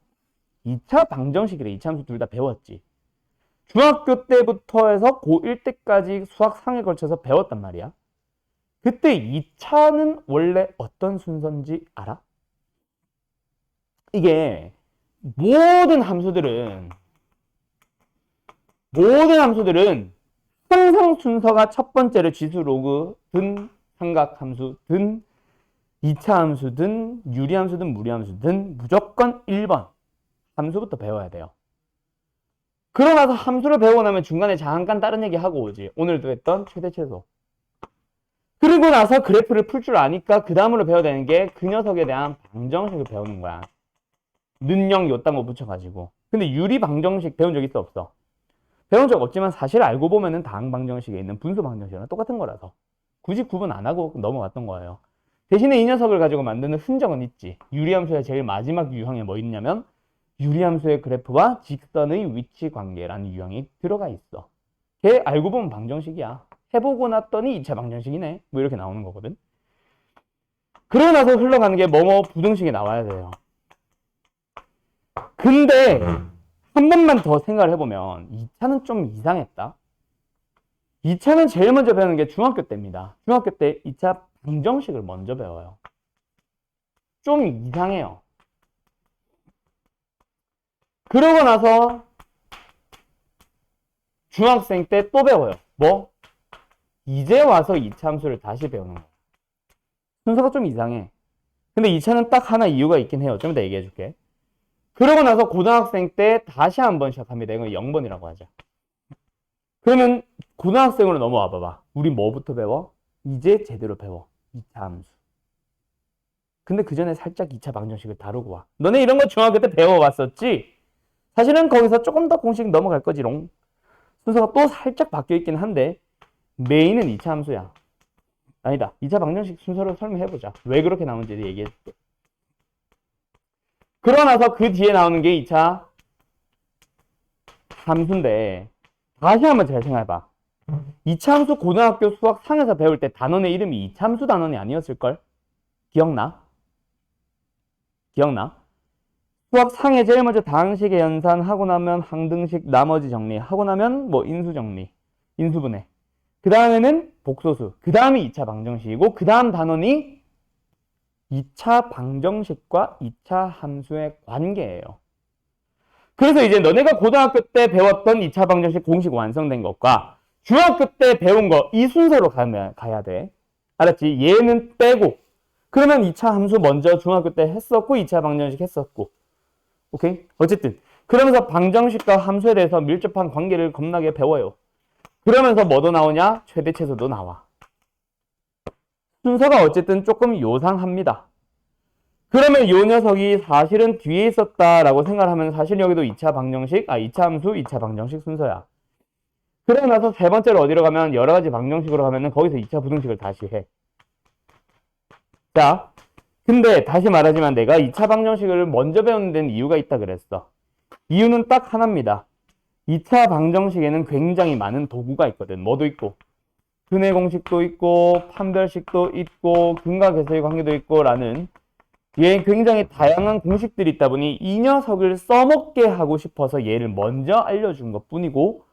2차 방정식이래. 2차 함수 둘 다 배웠지. 중학교 때부터 해서 고1 때까지 수학 상에 걸쳐서 배웠단 말이야. 그때 2차는 원래 어떤 순서인지 알아? 이게 모든 함수들은 항상 순서가 첫 번째로 지수 로그든 삼각함수든 2차 함수든 유리함수든 무리함수든 무조건 1번 함수부터 배워야 돼요. 그러고 나서 함수를 배우고 나면 중간에 잠깐 다른 얘기 하고 오지. 오늘도 했던 최대 최소. 그리고 나서 그래프를 풀 줄 아니까 그 다음으로 배워야 되는 게 그 녀석에 대한 방정식을 배우는 거야. 는영 요딴 거 붙여가지고. 근데 유리 방정식 배운 적 있어 없어? 배운 적 없지만 사실 알고 보면은 다항 방정식에 있는 분수 방정식이랑 똑같은 거라서 굳이 구분 안 하고 넘어갔던 거예요. 대신에 이 녀석을 가지고 만드는 흔적은 있지. 유리함수의 제일 마지막 유형에 뭐 있냐면 유리함수의 그래프와 직선의 위치 관계라는 유형이 들어가 있어. 걔 알고 보면 방정식이야. 해보고 났더니 2차 방정식이네. 뭐 이렇게 나오는 거거든. 그러고 나서 흘러가는 게 뭐뭐 부등식이 나와야 돼요. 근데 한 번만 더 생각을 해보면 2차는 좀 이상했다. 2차는 제일 먼저 배우는 게 중학교 때입니다. 중학교 때 2차 방정식을 먼저 배워요. 좀 이상해요. 그러고 나서 중학생 때 또 배워요. 뭐? 이제 와서 2차 함수를 다시 배우는 거예요. 순서가 좀 이상해. 근데 2차는 딱 하나 이유가 있긴 해요. 좀 이따 얘기해 줄게. 그러고 나서 고등학생 때 다시 한번 시작합니다. 이건 0번이라고 하죠. 그러면 고등학생으로 넘어와 봐봐. 우리 뭐부터 배워? 이제 제대로 배워. 2차 함수. 근데 그 전에 살짝 2차 방정식을 다루고 와. 너네 이런 거 중학교 때 배워왔었지? 사실은 거기서 조금 더 공식 넘어갈 거지롱. 순서가 또 살짝 바뀌어 있긴 한데 메인은 2차 함수야. 아니다. 2차 방정식 순서로 설명해보자. 왜 그렇게 나오는지 얘기해줄게. 그러고 나서 그 뒤에 나오는 게 2차 함수인데 다시 한번 잘 생각해봐. 2차 함수 고등학교 수학 상에서 배울 때 단원의 이름이 2차 함수 단원이 아니었을걸? 기억나? 수학 상에 제일 먼저 다항식의 연산 하고 나면 항등식 나머지 정리 하고 나면 뭐 인수 정리, 인수분해. 그 다음에는 복소수. 그 다음이 2차 방정식이고 그 다음 단원이 2차 방정식과 2차 함수의 관계예요. 그래서 이제 너네가 고등학교 때 배웠던 2차 방정식 공식 완성된 것과 중학교 때 배운 거 이 순서로 가야 돼. 알았지? 얘는 빼고 그러면 2차 함수 먼저 중학교 때 했었고 2차 방정식 했었고. 오케이? 어쨌든 그러면서 방정식과 함수에 대해서 밀접한 관계를 겁나게 배워요. 그러면서 뭐도 나오냐? 최대최소도 나와. 순서가 어쨌든 조금 요상합니다. 그러면 요 녀석이 사실은 뒤에 있었다라고 생각하면 사실 여기도 2차 방정식, 2차 함수, 2차 방정식 순서야. 그러고 나서 세 번째로 어디로 가면 여러 가지 방정식으로 가면은 거기서 2차 부등식을 다시 해. 자, 근데 다시 말하지만 내가 2차 방정식을 먼저 배우는 데는 이유가 있다 그랬어. 이유는 딱 하나입니다. 2차 방정식에는 굉장히 많은 도구가 있거든. 뭐도 있고 근해 공식도 있고 판별식도 있고 근과계수의 관계도 있고 라는 얘 굉장히 다양한 공식들이 있다 보니 이 녀석을 써먹게 하고 싶어서 얘를 먼저 알려준 것 뿐이고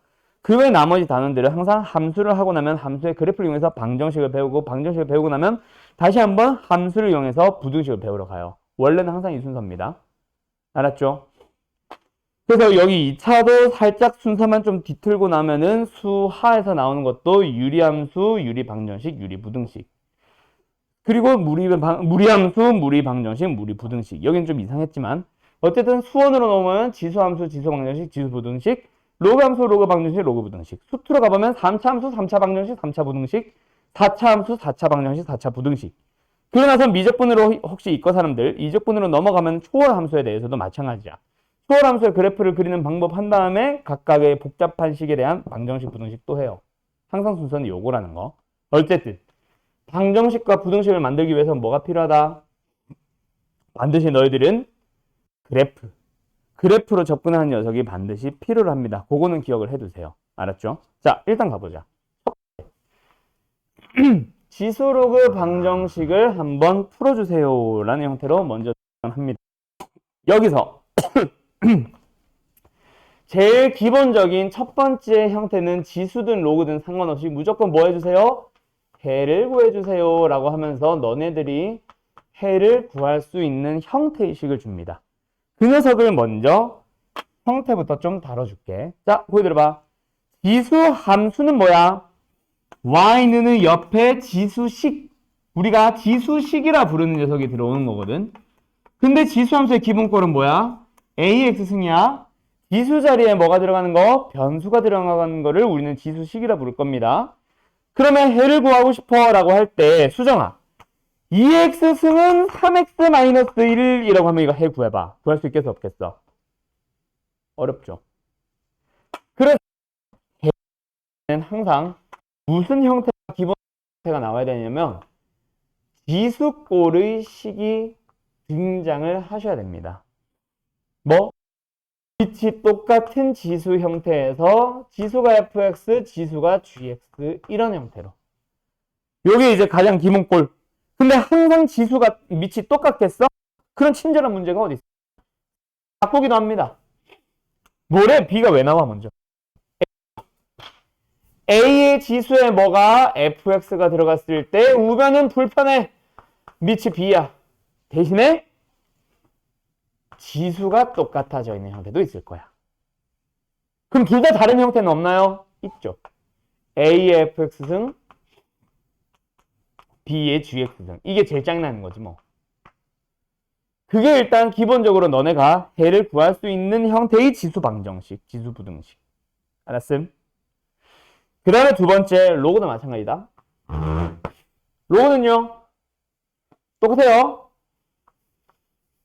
그 외 나머지 단원들은 항상 함수를 하고 나면 함수의 그래프를 이용해서 방정식을 배우고 방정식을 배우고 나면 다시 한번 함수를 이용해서 부등식을 배우러 가요. 원래는 항상 이 순서입니다. 알았죠? 그래서 여기 2차도 살짝 순서만 좀 뒤틀고 나면은 수하에서 나오는 것도 유리함수, 유리방정식, 유리부등식. 그리고 무리함수, 무리방정식, 무리부등식. 여기는 좀 이상했지만 어쨌든 수원으로 넘으면 지수함수, 지수방정식, 지수부등식, 로그함수, 로그방정식, 로그부등식. 수투로 가보면 3차 함수, 3차 방정식, 3차 부등식, 4차 함수, 4차 방정식, 4차 부등식. 그러고 나서 미적분으로 혹시 이과 사람들 이적분으로 넘어가면 초월함수에 대해서도 마찬가지야. 초월함수의 그래프를 그리는 방법 한 다음에 각각의 복잡한 식에 대한 방정식, 부등식도 해요. 항상 순서는 요거라는 거. 어쨌든 방정식과 부등식을 만들기 위해서는 뭐가 필요하다? 반드시 너희들은 그래프로 접근하는 녀석이 반드시 필요로 합니다. 그거는 기억을 해두세요. 알았죠? 자, 일단 가보자. 지수로그 방정식을 한번 풀어주세요 라는 형태로 먼저 합니다. 여기서 제일 기본적인 첫 번째 형태는 지수든 로그든 상관없이 무조건 뭐 해주세요? 해를 구해주세요 라고 하면서 너네들이 해를 구할 수 있는 형태의 식을 줍니다. 그 녀석을 먼저 형태부터 좀 다뤄줄게. 자, 보여드려봐. 지수 함수는 뭐야? y는 옆에 지수식. 우리가 지수식이라 부르는 녀석이 들어오는 거거든. 근데 지수함수의 기본꼴은 뭐야? ax 승이야. 지수 자리에 뭐가 들어가는 거? 변수가 들어가는 거를 우리는 지수식이라 부를 겁니다. 그러면 해를 구하고 싶어 라고 할 때 수정아 2x 승은 3x-1이라고 하면 이거 해 구해봐. 구할 수 있겠어 없겠어? 어렵죠. 그래서 해는 항상 무슨 형태가 기본 형태가 나와야 되냐면 지수꼴의 식이 등장을 하셔야 됩니다. 뭐? 빛이 똑같은 지수 형태에서 지수가 fx, 지수가 gx 이런 형태로. 요게 이제 가장 기본꼴. 근데 항상 지수가 밑이 똑같겠어? 그런 친절한 문제가 어디 있어? 바꾸기도 합니다. 뭐래? b가 왜 나와 먼저? a의 지수에 뭐가 fx가 들어갔을 때 우변은 불편해. 밑이 b야. 대신에 지수가 똑같아져 있는 형태도 있을 거야. 그럼 둘 다 다른 형태는 없나요? 있죠. A의 fx승, B의 gx승. 이게 제일 짱나는 거지 뭐. 그게 일단 기본적으로 너네가 해를 구할 수 있는 형태의 지수 방정식, 지수 부등식. 알았음? 그 다음에 두 번째, 로그도 마찬가지다. 로그는요, 똑같아요.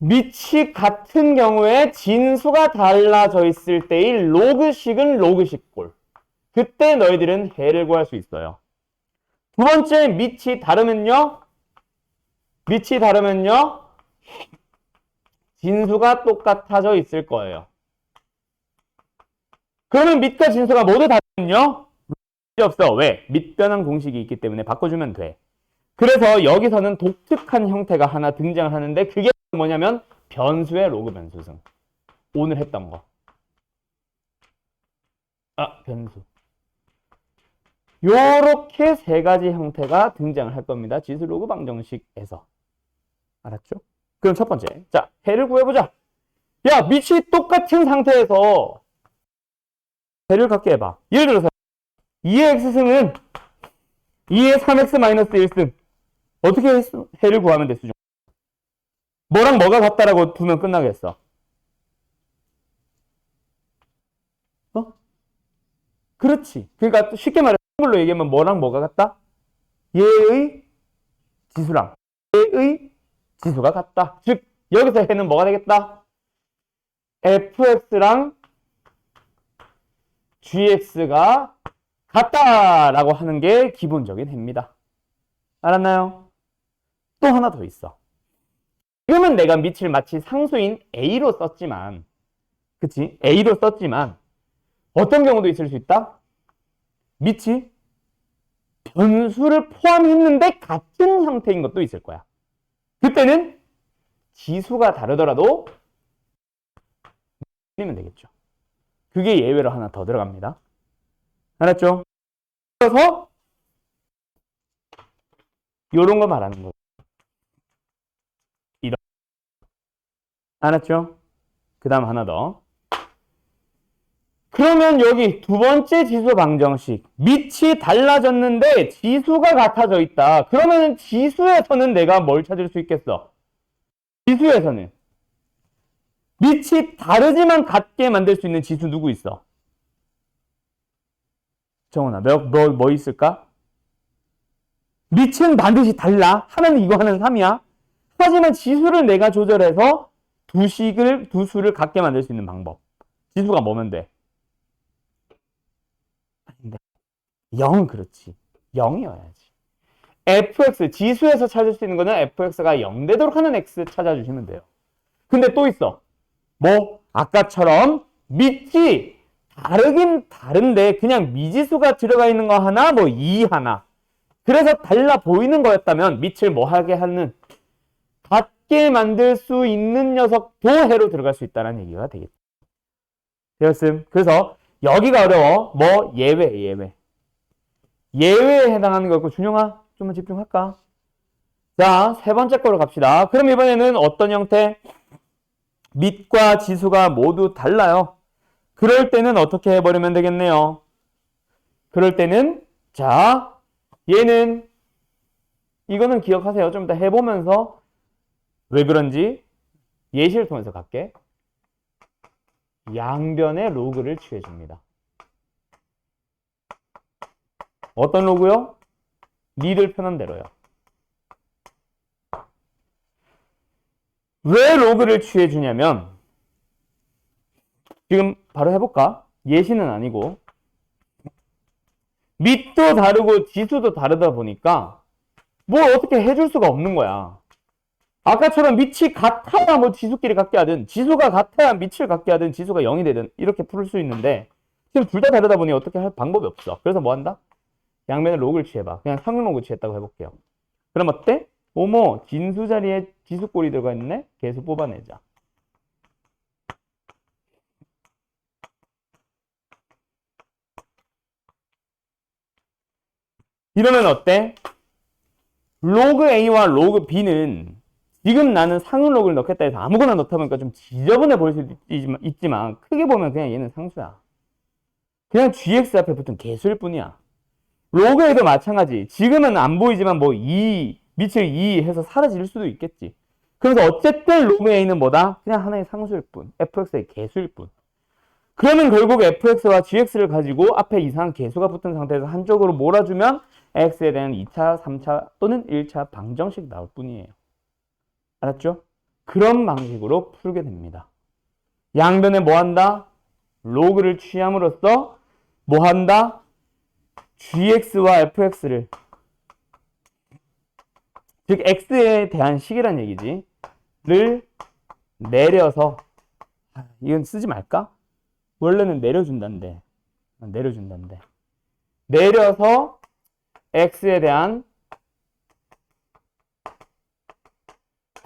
밑이 같은 경우에 진수가 달라져 있을 때의 로그식은 로그식꼴. 그때 너희들은 해를 구할 수 있어요. 두 번째, 밑이 다르면요. 진수가 똑같아져 있을 거예요. 그러면 밑과 진수가 모두 다르면요. 문제 없어. 왜? 밑변환 공식이 있기 때문에 바꿔주면 돼. 그래서 여기서는 독특한 형태가 하나 등장을 하는데 그게 뭐냐면 변수의 로그 변수승. 오늘 했던 거. 변수. 요렇게 세 가지 형태가 등장을 할 겁니다. 지수 로그 방정식에서. 알았죠? 그럼 첫 번째. 자, 해를 구해보자. 야, 밑이 똑같은 상태에서 해를 갖게 해봐. 예를 들어서 2의 x승은 2의 3x-1승. 어떻게 해를 구하면 돼, 수정? 뭐랑 뭐가 같다라고 두면 끝나겠어. 어? 그렇지. 그러니까 쉽게 말해 한글로 얘기하면 뭐랑 뭐가 같다? 얘의 지수랑 얘의 지수가 같다. 즉 여기서 해는 뭐가 되겠다? fx랑 gx가 같다라고 하는 게 기본적인 해입니다. 알았나요? 또 하나 더 있어. 지금은 내가 밑을 마치 상수인 a로 썼지만, 그치? a로 썼지만 어떤 경우도 있을 수 있다? 밑이 변수를 포함했는데 같은 형태인 것도 있을 거야. 그때는 지수가 다르더라도 틀리면 되겠죠. 그게 예외로 하나 더 들어갑니다. 알았죠? 그래서 이런 거 말하는 거예요. 이런. 알았죠? 그 다음 하나 더. 그러면 여기 두 번째 지수 방정식. 밑이 달라졌는데 지수가 같아져 있다. 그러면 지수에서는 내가 뭘 찾을 수 있겠어? 지수에서는 밑이 다르지만 같게 만들 수 있는 지수 누구 있어? 정원아, 뭐 있을까? 밑은 반드시 달라. 하나는 이거, 하나는 3이야. 하지만 지수를 내가 조절해서 두 수를 같게 만들 수 있는 방법. 지수가 뭐면 돼? 0, 그렇지. 0이어야지. fx, 지수에서 찾을 수 있는 거는 fx가 0 되도록 하는 x 찾아주시면 돼요. 근데 또 있어. 뭐 아까처럼 밑이 다르긴 다른데 그냥 미지수가 들어가 있는 거 하나, 뭐 2 하나. 그래서 달라 보이는 거였다면 밑을 뭐 하게 하는, 같게 만들 수 있는 녀석도 해로 들어갈 수 있다는 얘기가 되겠죠. 되었음. 그래서 여기가 어려워. 뭐 예외. 예외에 해당하는 거고, 준영아 좀만 집중할까? 자, 세 번째 거로 갑시다. 그럼 이번에는 어떤 형태? 밑과 지수가 모두 달라요. 그럴 때는 어떻게 해버리면 되겠네요. 그럴 때는 자, 얘는 이거는 기억하세요. 좀 이따 해보면서 왜 그런지 예시를 통해서 갈게. 양변의 로그를 취해줍니다. 어떤 로그요? 니들 편한 대로요. 왜 로그를 취해주냐면, 지금 바로 해볼까? 예시는 아니고, 밑도 다르고 지수도 다르다 보니까 뭘 어떻게 해줄 수가 없는 거야. 아까처럼 밑이 같아야 뭐 지수끼리 같게 하든, 지수가 같아야 밑을 같게 하든, 지수가 0이 되든 이렇게 풀 수 있는데 지금 둘 다 다르다 보니 어떻게 할 방법이 없어. 그래서 뭐 한다? 양면에 로그를 취해봐. 그냥 상용 로그 취했다고 해볼게요. 그럼 어때? 오모 진수 자리에 지수꼴이 들어가 있네? 계수 뽑아내자. 이러면 어때? 로그 A와 로그 B는 지금 나는 상용 로그를 넣겠다 해서 아무거나 넣다 보니까 좀 지저분해 보일 수 있지만 크게 보면 그냥 얘는 상수야. 그냥 GX 앞에 붙은 개수일 뿐이야. 로그에도 마찬가지. 지금은 안 보이지만 뭐 2, 밑을 2 해서 사라질 수도 있겠지. 그래서 어쨌든 로그 A는 뭐다? 그냥 하나의 상수일 뿐. fx의 개수일 뿐. 그러면 결국 fx와 gx를 가지고 앞에 이상한 개수가 붙은 상태에서 한쪽으로 몰아주면 x에 대한 2차, 3차 또는 1차 방정식 나올 뿐이에요. 알았죠? 그런 방식으로 풀게 됩니다. 양변에 뭐 한다? 로그를 취함으로써 뭐 한다? gx와 fx를, 즉 x에 대한 식이란 얘기지, 를 내려서, 이건 쓰지 말까? 원래는 내려준다는데 내려서 x에 대한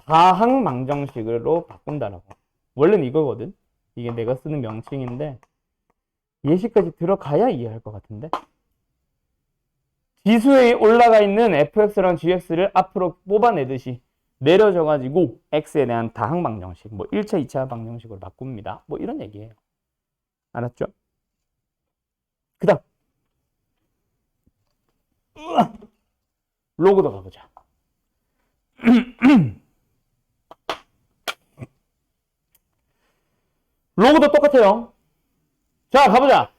다항망정식으로 바꾼다라고. 원래는 이거거든. 이게 내가 쓰는 명칭인데 예시까지 들어가야 이해할 것 같은데. 지수에 올라가 있는 fx랑 gx를 앞으로 뽑아내듯이 내려줘가지고 x에 대한 다항방정식, 뭐 1차, 2차 방정식으로 바꿉니다. 뭐 이런 얘기예요. 알았죠? 그 다음 로그도 가보자. 로그도 똑같아요. 자, 가보자.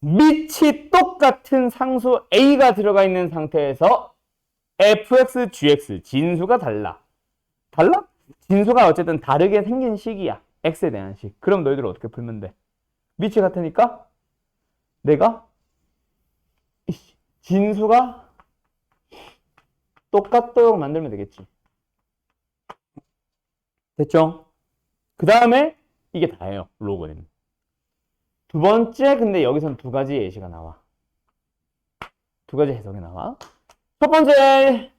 밑이 똑같은 상수 A가 들어가 있는 상태에서 fx, gx, 진수가 달라. 달라? 진수가 어쨌든 다르게 생긴 식이야. x에 대한 식. 그럼 너희들 어떻게 풀면 돼? 밑이 같으니까 내가 진수가 똑같도록 만들면 되겠지. 됐죠? 그 다음에 이게 다예요. 로그는. 두 번째, 근데 여기선 두 가지 예시가 나와. 두 가지 해석이 나와. 첫 번째,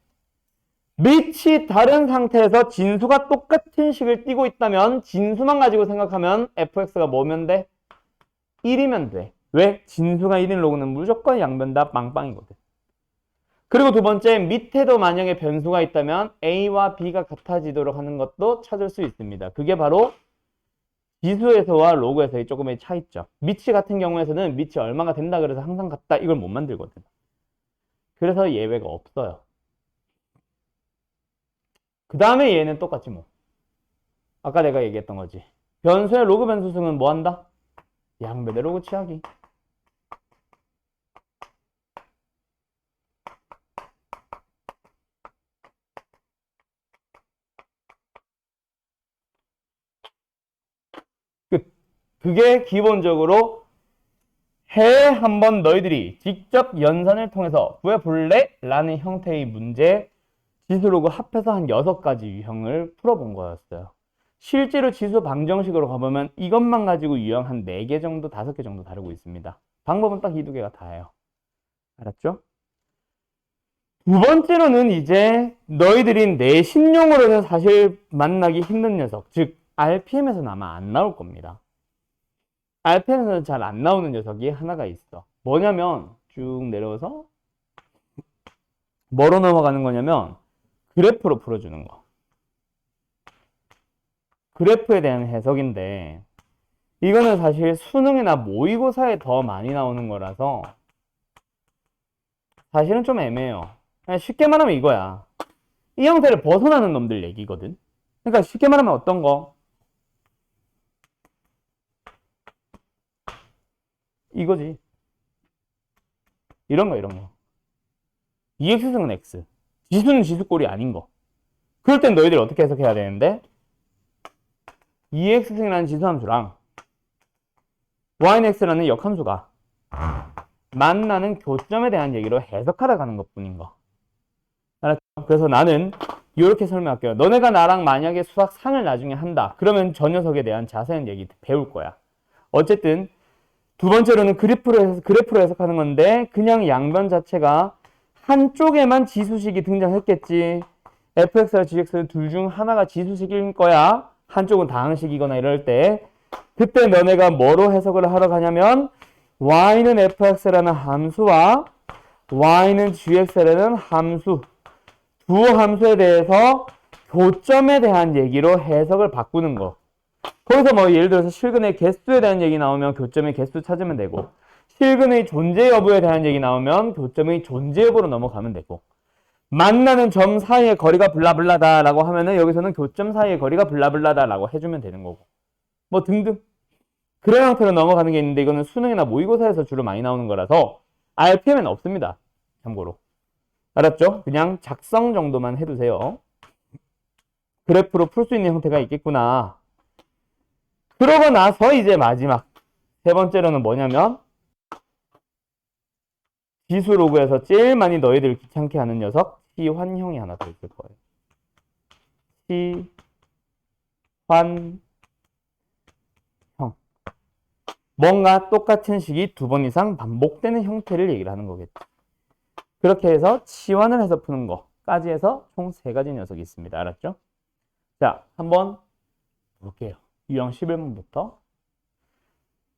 밑이 다른 상태에서 진수가 똑같은 식을 띠고 있다면 진수만 가지고 생각하면 fx가 뭐면 돼? 1이면 돼. 왜? 진수가 1인 로그는 무조건 양변 다 빵빵이거든. 그리고 두 번째, 밑에도 만약에 변수가 있다면 a와 b가 같아지도록 하는 것도 찾을 수 있습니다. 그게 바로 지수에서와 로그에서의 조금의 차이점. 밑이 같은 경우에서는 밑이 얼마가 된다 그래서 항상 같다 이걸 못 만들거든. 그래서 예외가 없어요. 그 다음에 얘는 똑같지 뭐. 아까 내가 얘기했던 거지. 변수의 로그 변수승은 뭐 한다? 양변의 로그 취하기. 그게 기본적으로 해에 한번 너희들이 직접 연산을 통해서 구해볼래? 라는 형태의 문제 지수로그 합해서 한 6가지 유형을 풀어본 거였어요. 실제로 지수 방정식으로 가보면 이것만 가지고 유형 한 4개 정도, 5개 정도 다루고 있습니다. 방법은 딱 이 2개가 다예요. 알았죠? 두 번째로는 이제 너희들이 내신용으로는 사실 만나기 힘든 녀석, 즉 RPM에서는 아마 안 나올 겁니다. RPM에서는 잘 안 나오는 녀석이 하나가 있어. 뭐냐면 쭉 내려와서 뭐로 넘어가는 거냐면 그래프로 풀어주는 거. 그래프에 대한 해석인데 이거는 사실 수능이나 모의고사에 더 많이 나오는 거라서 사실은 좀 애매해요. 그냥 쉽게 말하면 이거야. 이 형태를 벗어나는 놈들 얘기거든. 그러니까 쉽게 말하면 어떤 거? 이거지. 이런 거, 이런 거. EX승은 X. 지수는 지수꼴이 아닌 거. 그럴 땐 너희들이 어떻게 해석해야 되는데? EX승이라는 지수함수랑 YX라는 역함수가 만나는 교점에 대한 얘기로 해석하러 가는 것 뿐인 거. 알았죠? 그래서 나는 이렇게 설명할게요. 너네가 나랑 만약에 수학 상을 나중에 한다. 그러면 저 녀석에 대한 자세한 얘기 배울 거야. 어쨌든 두 번째로는 그래프로 해석하는 건데 그냥 양변 자체가 한쪽에만 지수식이 등장했겠지. fx와 gx 둘 중 하나가 지수식일 거야. 한쪽은 다항식이거나 이럴 때 그때 너네가 뭐로 해석을 하러 가냐면 y는 fx라는 함수와 y는 gx라는 함수 두 함수에 대해서 교점에 대한 얘기로 해석을 바꾸는 거. 거기서 뭐 예를 들어서 실근의 개수에 대한 얘기 나오면 교점의 개수 찾으면 되고 실근의 존재 여부에 대한 얘기 나오면 교점의 존재 여부로 넘어가면 되고 만나는 점 사이의 거리가 블라블라다 라고 하면은 여기서는 교점 사이의 거리가 블라블라다 라고 해주면 되는 거고 뭐 등등 그런 형태로 넘어가는 게 있는데 이거는 수능이나 모의고사에서 주로 많이 나오는 거라서 RPM에는 없습니다. 참고로 알았죠? 그냥 작성 정도만 해두세요. 그래프로 풀 수 있는 형태가 있겠구나. 그러고 나서 이제 마지막 세 번째로는 뭐냐면 지수로그에서 제일 많이 너희들 귀찮게 하는 녀석 시환형이 하나 더 있을 거예요. 시환형. 뭔가 똑같은 식이 두 번 이상 반복되는 형태를 얘기를 하는 거겠죠. 그렇게 해서 치환을 해서 푸는 거까지 해서 총 3가지 녀석이 있습니다. 알았죠? 자, 한번 볼게요. 유형 11번부터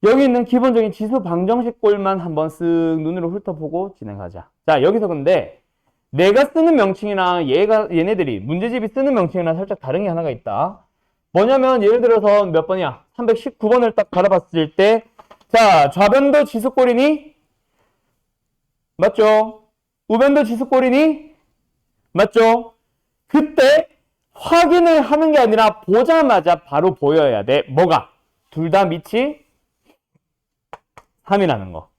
여기 있는 기본적인 지수 방정식 꼴만 한번 쓱 눈으로 훑어보고 진행하자. 자, 여기서 근데 내가 쓰는 명칭이랑 얘네들이 문제집이 쓰는 명칭이랑 살짝 다른 게 하나가 있다. 뭐냐면 예를 들어서 몇 번이야? 319번을 딱 바라봤을 때 자, 좌변도 지수꼴이니? 맞죠? 우변도 지수꼴이니? 맞죠? 그때 확인을 하는 게 아니라 보자마자 바로 보여야 돼. 뭐가? 둘 다 밑이 3이라는 거.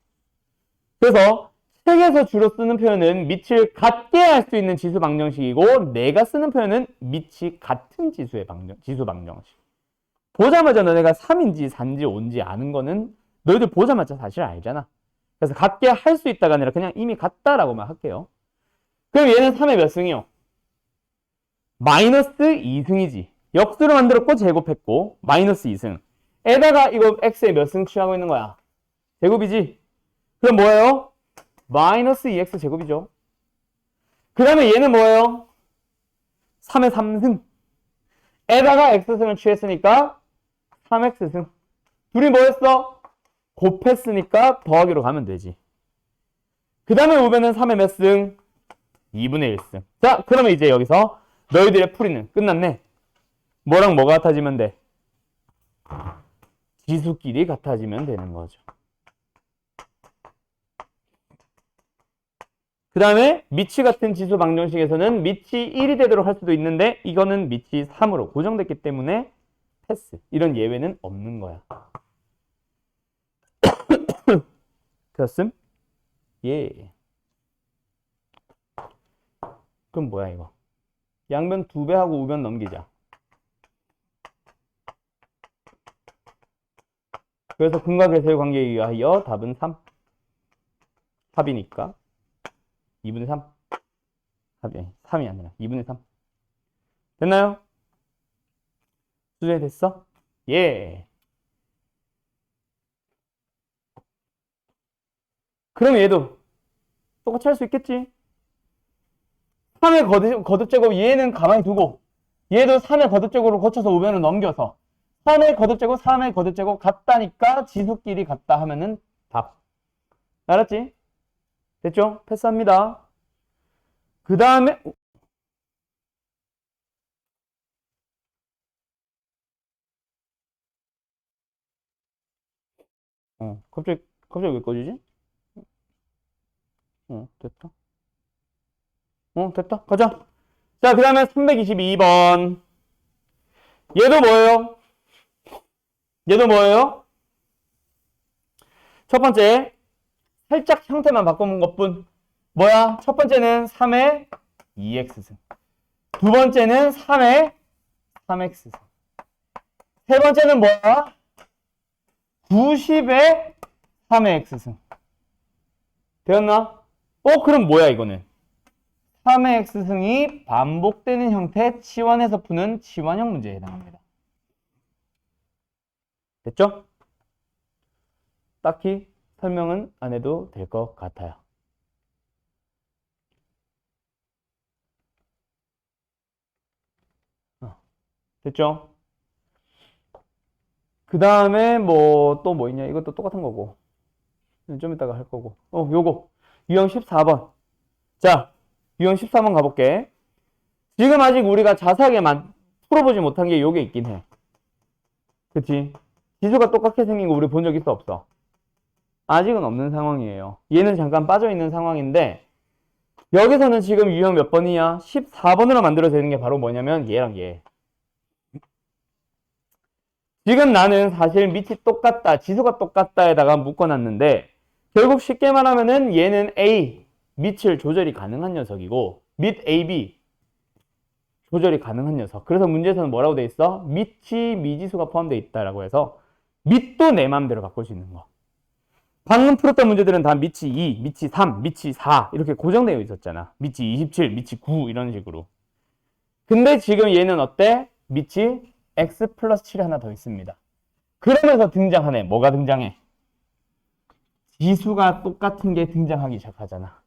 그래서 책에서 주로 쓰는 표현은 밑을 같게 할 수 있는 지수 방정식이고, 내가 쓰는 표현은 밑이 같은 지수 방정식. 보자마자 너네가 3인지 4인지 5인지 아는 거는 너희들 보자마자 사실 알잖아. 그래서 같게 할 수 있다가 아니라 그냥 이미 같다라고만 할게요. 그럼 얘는 3의 몇 승이요? 마이너스 2승이지. 역수로 만들었고 제곱했고 마이너스 2승. 에다가 이거 x의 몇 승 취하고 있는 거야? 제곱이지. 그럼 뭐예요? 마이너스 2x 제곱이죠. 그 다음에 얘는 뭐예요? 3의 3승. 에다가 x승을 취했으니까 3x승. 둘이 뭐였어? 곱했으니까 더하기로 가면 되지. 그 다음에 오면은 3의 몇 승? 2분의 1승. 자, 그러면 이제 여기서 너희들의 풀이는 끝났네. 뭐랑 뭐가 같아지면 돼? 지수끼리 같아지면 되는 거죠. 그 다음에 밑이 같은 지수 방정식에서는 밑이 1이 되도록 할 수도 있는데 이거는 밑이 3으로 고정됐기 때문에 패스. 이런 예외는 없는 거야. 그렇음? 예. 그럼 뭐야 이거? 양변 2배 하고 우변 넘기자. 그래서 근과 계수의 관계에 의하여 답은 3. 합이니까 2분의 3. 합이 3이 아니라 2분의 3. 됐나요? 수제 됐어? 예. 그럼 얘도 똑같이 할 수 있겠지? 3의 거듭제곱 얘는 가만히 두고 얘도 3의 거듭제곱으로 고쳐서 우변을 넘겨서 3의 거듭제곱 3의 거듭제곱 같다니까 지수끼리 같다 하면은 답. 알았지? 됐죠? 패스합니다. 그 다음에 갑자기 왜 꺼지지? 됐다. 됐다. 가자. 자, 그 다음에 322번. 얘도 뭐예요? 얘도 뭐예요? 첫 번째, 살짝 형태만 바꿔본 것뿐. 뭐야? 첫 번째는 3의 2x승. 두 번째는 3의 3x승. 세 번째는 뭐야? 90의 3의 x승. 되었나? 그럼 뭐야 이거는? 3의 x승이 반복되는 형태 치환해서 푸는 치환형 문제에 해당합니다. 됐죠? 딱히 설명은 안 해도 될 것 같아요. 됐죠? 그 다음에 또 뭐 있냐? 이것도 똑같은 거고. 좀 이따가 할 거고. 요거. 유형 14번. 자, 유형 14번 가볼게. 지금 아직 우리가 자세하게 풀어보지 못한 게 요게 있긴 해. 그치? 지수가 똑같게 생긴 거 우리 본 적 있어 없어? 아직은 없는 상황이에요. 얘는 잠깐 빠져있는 상황인데 여기서는 지금 유형 몇 번이야? 14번으로 만들어져 있는 게 바로 뭐냐면 얘랑 얘. 지금 나는 사실 밑이 똑같다, 지수가 똑같다에다가 묶어놨는데 결국 쉽게 말하면은 얘는 A, 밑을 조절이 가능한 녀석이고 밑 AB 조절이 가능한 녀석. 그래서 문제에서는 뭐라고 돼 있어? 밑이 미지수가 포함되어 있다라고 해서 밑도 내 마음대로 바꿀 수 있는 거. 방금 풀었던 문제들은 다 밑이 2, 밑이 3, 밑이 4 이렇게 고정되어 있었잖아. 밑이 27, 밑이 9 이런 식으로. 근데 지금 얘는 어때? 밑이 x 플러스 7이 하나 더 있습니다. 그러면서 등장하네. 뭐가 등장해? 지수가 똑같은 게 등장하기 시작하잖아.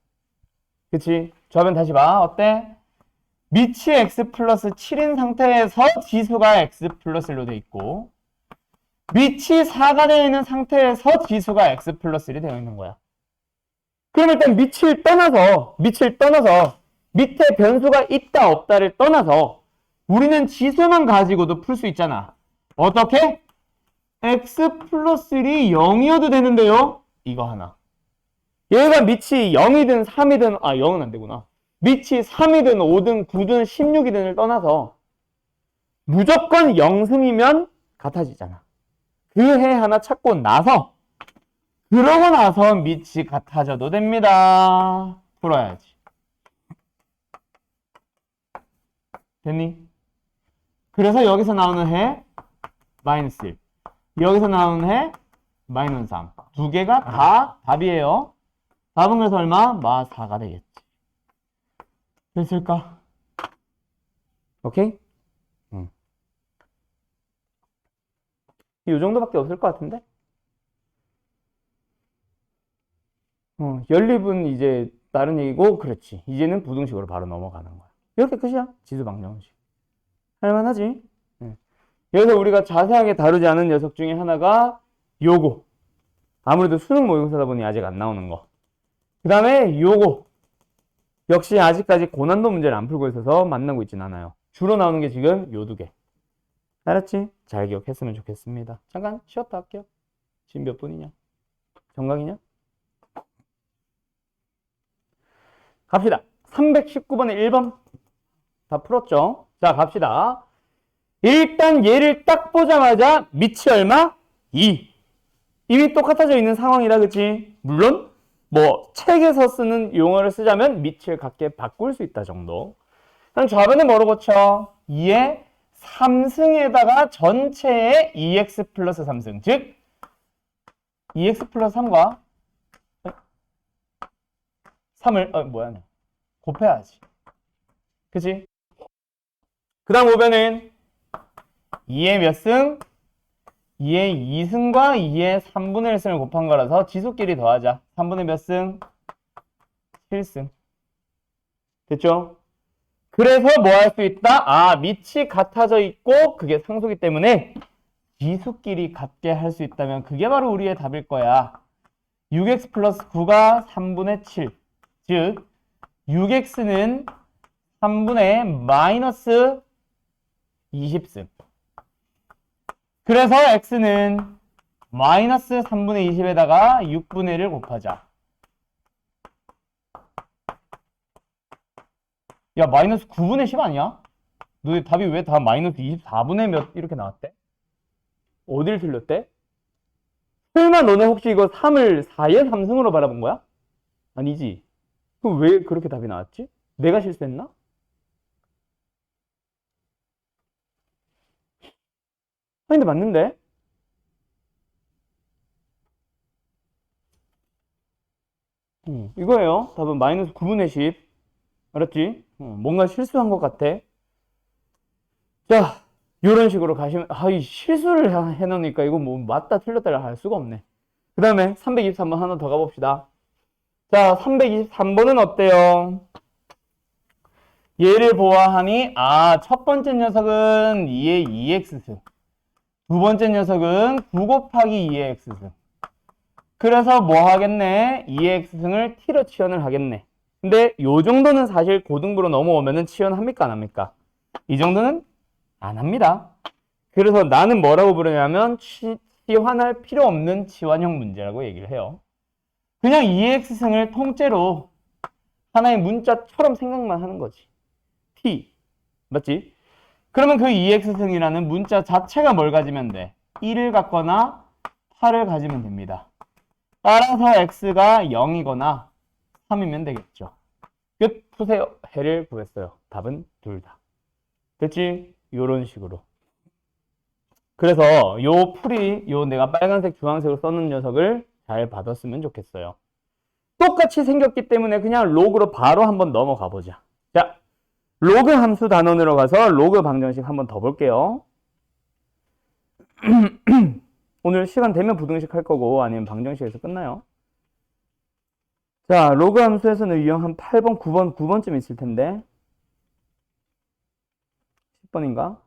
그치? 조합은 다시 봐. 어때? 밑이 x 플러스 7인 상태에서 지수가 x 플러스 1로 돼 있고 밑이 4가 되어 있는 상태에서 지수가 x 플러스 1이 되어 있는 거야. 그럼 일단 밑을 떠나서 밑에 변수가 있다 없다를 떠나서 우리는 지수만 가지고도 풀 수 있잖아. 어떻게? x 플러스 1이 0이어도 되는데요. 이거 하나. 얘가 밑이 0이든 3이든 0은 안 되구나. 밑이 3이든 5든 9든 16이든을 떠나서 무조건 0승이면 같아지잖아. 그 해 하나 찾고 나서 그러고 나서 밑이 같아져도 됩니다. 풀어야지. 됐니? 그래서 여기서 나오는 해 마이너스 1, 여기서 나오는 해 마이너스 3. 두 개가 다 답이에요. 답은 그래서 얼마? 마 4가 되겠지. 됐을까? 오케이? 이 정도밖에 없을 것 같은데? 연립은 이제 다른 얘기고, 그렇지. 이제는 부등식으로 바로 넘어가는 거야. 이렇게 끝이야. 지수방정식. 할만하지? 여기서 우리가 자세하게 다루지 않은 녀석 중에 하나가 요거. 아무래도 수능 모의고사다 보니 아직 안 나오는 거. 그 다음에 요거. 역시 아직까지 고난도 문제를 안 풀고 있어서 만나고 있진 않아요. 주로 나오는 게 지금 요 두 개. 알았지? 잘 기억했으면 좋겠습니다. 잠깐 쉬었다 할게요. 지금 몇 분이냐? 정각이냐? 갑시다. 319번에 1번. 다 풀었죠? 자, 갑시다. 일단 얘를 딱 보자마자 밑이 얼마? 2. 이미 똑같아져 있는 상황이라, 그치? 물론 뭐 책에서 쓰는 용어를 쓰자면 밑을 갖게 바꿀 수 있다 정도. 그럼 좌변은 뭐로 고쳐? 2의 3승에다가 전체의 2x 플러스 3승. 즉 2x 플러스 3과 3을 곱해야지. 그치? 그 다음 오변은 2의 몇 승? 2의 2승과 2의 3분의 1승을 곱한 거라서 지수끼리 더하자. 3분의 몇 승? 7승. 됐죠? 그래서 뭐 할 수 있다? 아, 밑이 같아져 있고 그게 상수기 때문에 지수끼리 같게 할 수 있다면 그게 바로 우리의 답일 거야. 6x 플러스 9가 3분의 7. 즉 6x는 3분의 마이너스 20승. 그래서 x는 마이너스 3분의 20에다가 6분의 1을 곱하자. 야, 마이너스 9분의 10 아니야? 너 답이 왜 다 마이너스 24분의 몇 이렇게 나왔대? 어딜 틀렸대? 설마 너네 혹시 이거 3을 4의 3승으로 바라본 거야? 아니지. 그럼 왜 그렇게 답이 나왔지? 내가 실수했나? 아닌데 맞는데? 이거예요. 답은 마이너스 9분의 10. 알았지? 뭔가 실수한 것 같아. 자, 이런 식으로 가시면, 이 실수를 해놓으니까 이거 뭐 맞다 틀렸다를 할 수가 없네. 그 다음에 323번 하나 더 가봅시다. 자, 323번은 어때요? 얘를 보아하니, 첫 번째 녀석은 2의 2x승. 두 번째 녀석은 9 곱하기 2의 x승. 그래서 뭐 하겠네? 2의 x승을 t로 치환을 하겠네. 근데 요 정도는 사실 고등부로 넘어오면은 치환합니까? 안 합니까? 이 정도는 안 합니다. 그래서 나는 뭐라고 부르냐면 치환할 필요 없는 치환형 문제라고 얘기를 해요. 그냥 2x승을 통째로 하나의 문자처럼 생각만 하는 거지. t. 맞지? 그러면 그 2x승이라는 문자 자체가 뭘 가지면 돼? 1을 갖거나 8을 가지면 됩니다. 따라서 x가 0이거나 3이면 되겠죠. 끝. 푸세요. 해를 구했어요. 답은 둘 다. 됐지? 요런 식으로. 그래서 요 풀이 내가 빨간색 주황색으로 써놓은 녀석을 잘 받았으면 좋겠어요. 똑같이 생겼기 때문에 그냥 로그로 바로 한번 넘어가 보자. 자, 로그 함수 단원으로 가서 로그 방정식 한번 더 볼게요. 오늘 시간 되면 부등식 할 거고 아니면 방정식에서 끝나요. 자, 로그 함수에서는 유형 한 8번, 9번쯤 있을 텐데 10번인가?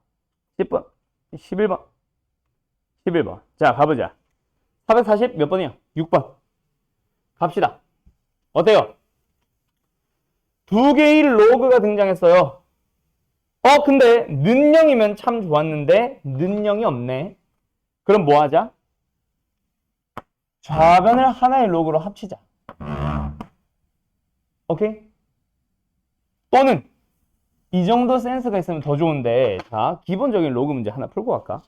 10번, 11번, 11번. 자, 가보자. 440 몇 번이야? 6번. 갑시다. 어때요? 두 개의 로그가 등장했어요. 근데 는영이면 참 좋았는데 는영이 없네. 그럼 뭐 하자? 좌변을 하나의 로그로 합치자. 오케이? 또는 이 정도 센스가 있으면 더 좋은데, 자, 기본적인 로그 문제 하나 풀고 갈까?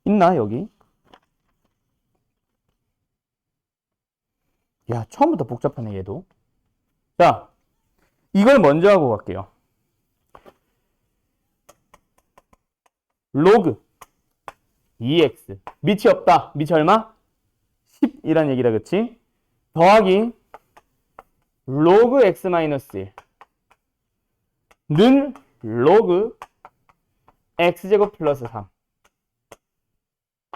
있나, 여기? 야, 처음부터 복잡하네, 얘도. 자, 이걸 먼저 하고 갈게요. 로그 EX. 밑이 없다. 밑이 얼마? 10이란 얘기다, 그치? 더하기 로그 X-1 는 로그 X제곱 플러스 3.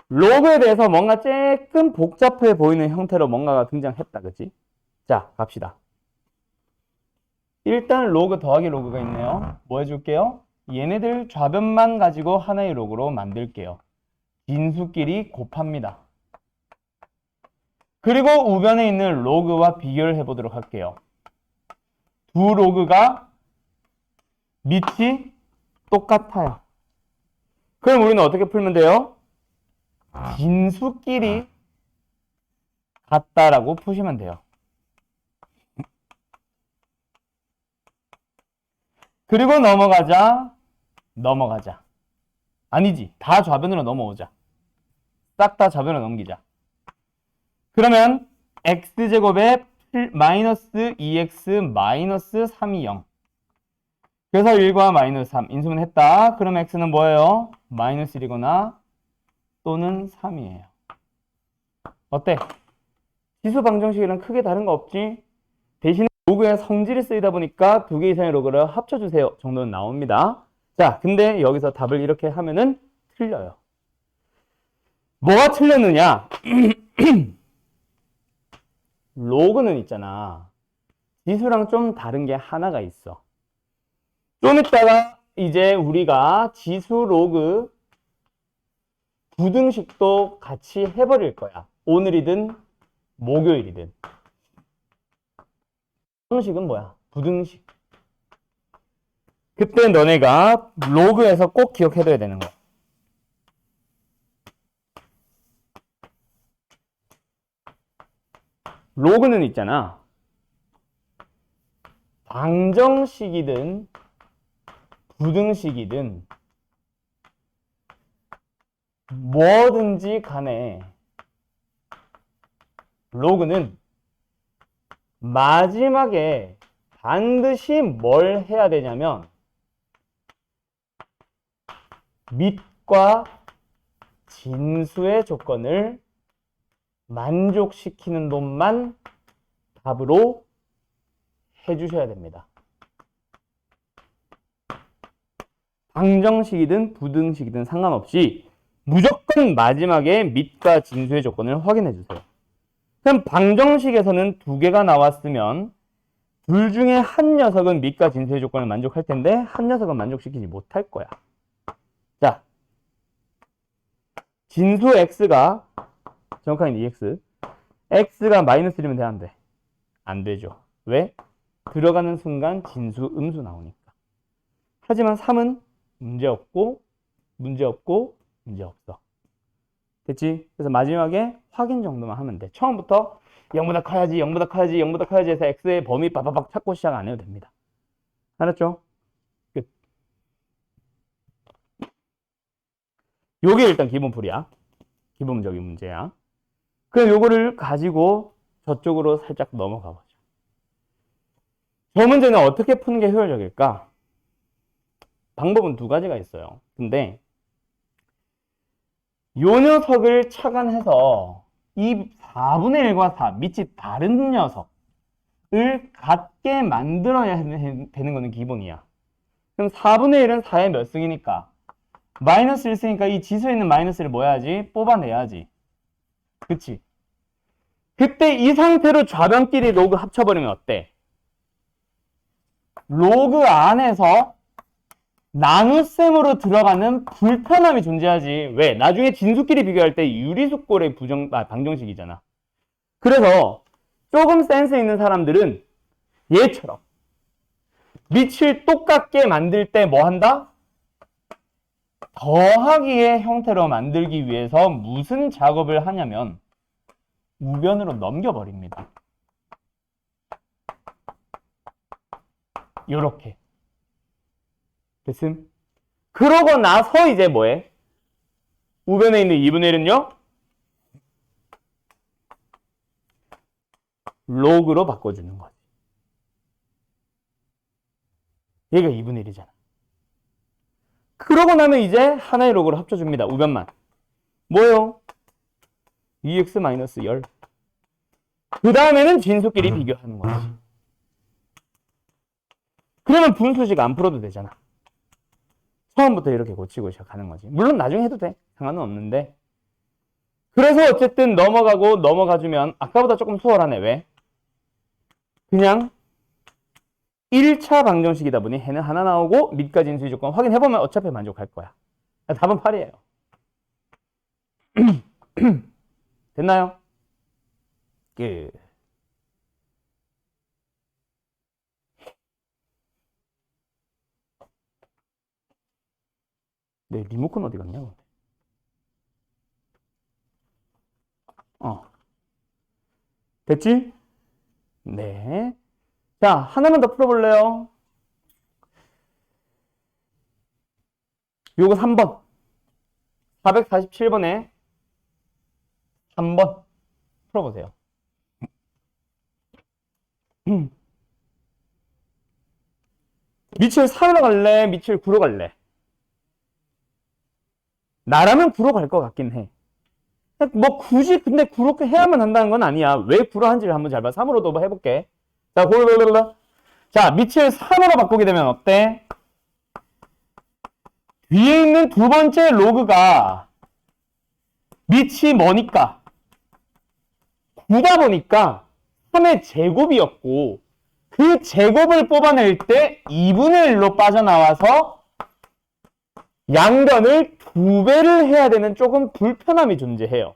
로그에 대해서 뭔가 조금 복잡해 보이는 형태로 뭔가가 등장했다, 그치? 자, 갑시다. 일단 로그 더하기 로그가 있네요. 뭐 해줄게요? 얘네들 좌변만 가지고 하나의 로그로 만들게요. 진수끼리 곱합니다. 그리고 우변에 있는 로그와 비교를 해보도록 할게요. 두 로그가 밑이 똑같아요. 그럼 우리는 어떻게 풀면 돼요? 진수끼리 같다라고 푸시면 돼요. 그리고 넘어가자. 아니지. 다 좌변으로 넘어오자. 싹 다 좌변으로 넘기자. 그러면 x제곱에 마이너스 2x 마이너스 3이 0. 그래서 1과 마이너스 3 인수분 했다. 그럼 x는 뭐예요? 마이너스 1이거나 또는 3이에요. 어때? 지수 방정식이랑 크게 다른 거 없지? 대신에 로그의 성질이 쓰이다 보니까 두 개 이상의 로그를 합쳐주세요 정도는 나옵니다. 자, 근데 여기서 답을 이렇게 하면은 틀려요. 뭐가 틀렸느냐? 로그는 있잖아. 지수랑 좀 다른 게 하나가 있어. 좀 이따가 이제 우리가 지수 로그 부등식도 같이 해버릴 거야. 오늘이든 목요일이든. 부등식은 뭐야? 부등식. 그때 너네가 로그에서 꼭 기억해둬야 되는 거야. 로그는 있잖아. 방정식이든 부등식이든 뭐든지 간에 로그는 마지막에 반드시 뭘 해야 되냐면 밑과 진수의 조건을 만족시키는 놈만 답으로 해주셔야 됩니다. 방정식이든 부등식이든 상관없이 무조건 마지막에 밑과 진수의 조건을 확인해 주세요. 그럼 방정식에서는 두 개가 나왔으면 둘 중에 한 녀석은 밑과 진수의 조건을 만족할 텐데 한 녀석은 만족시키지 못할 거야. 자, 진수 x가 정확하게 EX x가 마이너스 1이면 돼, 안 돼? 안 되죠. 왜? 들어가는 순간 진수 음수 나오니까. 하지만 3은 문제없고 문제없고 문제없어. 됐지? 그래서 마지막에 확인 정도만 하면 돼. 처음부터 0보다 커야지 0보다 커야지 0보다 커야지 해서 x의 범위 빠바박 찾고 시작 안 해도 됩니다. 알았죠? 끝. 요게 일단 기본풀이야. 기본적인 문제야. 그럼 요거를 가지고 저쪽으로 살짝 넘어가 보죠. 저 문제는 어떻게 푸는 게 효율적일까? 방법은 두 가지가 있어요. 근데 요 녀석을 착안해서 이 4분의 1과 4, 밑이 다른 녀석을 같게 만들어야 되는 거는 기본이야. 그럼 4분의 1은 4의 몇 승이니까? 마이너스 1승이니까 이 지수에 있는 마이너스를 뭐 해야지? 뽑아내야지. 그치? 그때 이 상태로 좌변끼리 로그 합쳐버리면 어때? 로그 안에서 나눗셈으로 들어가는 불편함이 존재하지. 왜? 나중에 진수끼리 비교할 때 유리수꼴의 방정식이잖아. 그래서 조금 센스 있는 사람들은 얘처럼 밑을 똑같게 만들 때 뭐 한다? 더하기의 형태로 만들기 위해서 무슨 작업을 하냐면 우변으로 넘겨버립니다. 요렇게. 됐음? 그러고 나서 이제 뭐해? 우변에 있는 2분의 1은요? 로그로 바꿔주는 거지. 얘가 2분의 1이잖아. 그러고 나면 이제 하나의 로그로 합쳐줍니다. 우변만. 뭐요? 2x-10. 그 다음에는 진수끼리 비교하는 거지. 그러면 분수식 안 풀어도 되잖아. 처음부터 이렇게 고치고 시작하는 거지. 물론 나중에 해도 돼. 상관은 없는데. 그래서 어쨌든 넘어가주면 아까보다 조금 수월하네. 왜? 그냥 1차 방정식이다 보니 해는 하나 나오고 밑과 진수의 조건 확인해보면 어차피 만족할 거야. 답은 8이에요. 됐나요? 네, 리모컨 어디 갔냐? 됐지? 네. 자, 하나만 더 풀어볼래요? 요거 3번. 447번에 3번 풀어보세요. 밑을 4로 갈래? 밑을 9로 갈래? 나라면 9로 갈 것 같긴 해. 뭐 굳이 근데 9로 해야만 한다는 건 아니야. 왜 9로 한지를 한번 잘 봐. 3으로도 해볼게. 자, 자, 밑을 3으로 바꾸게 되면 어때? 뒤에 있는 두 번째 로그가 밑이 뭐니까? 9다 보니까 3의 제곱이었고 그 제곱을 뽑아낼 때 2분의 1로 빠져나와서 양변을 2배를 해야 되는 조금 불편함이 존재해요.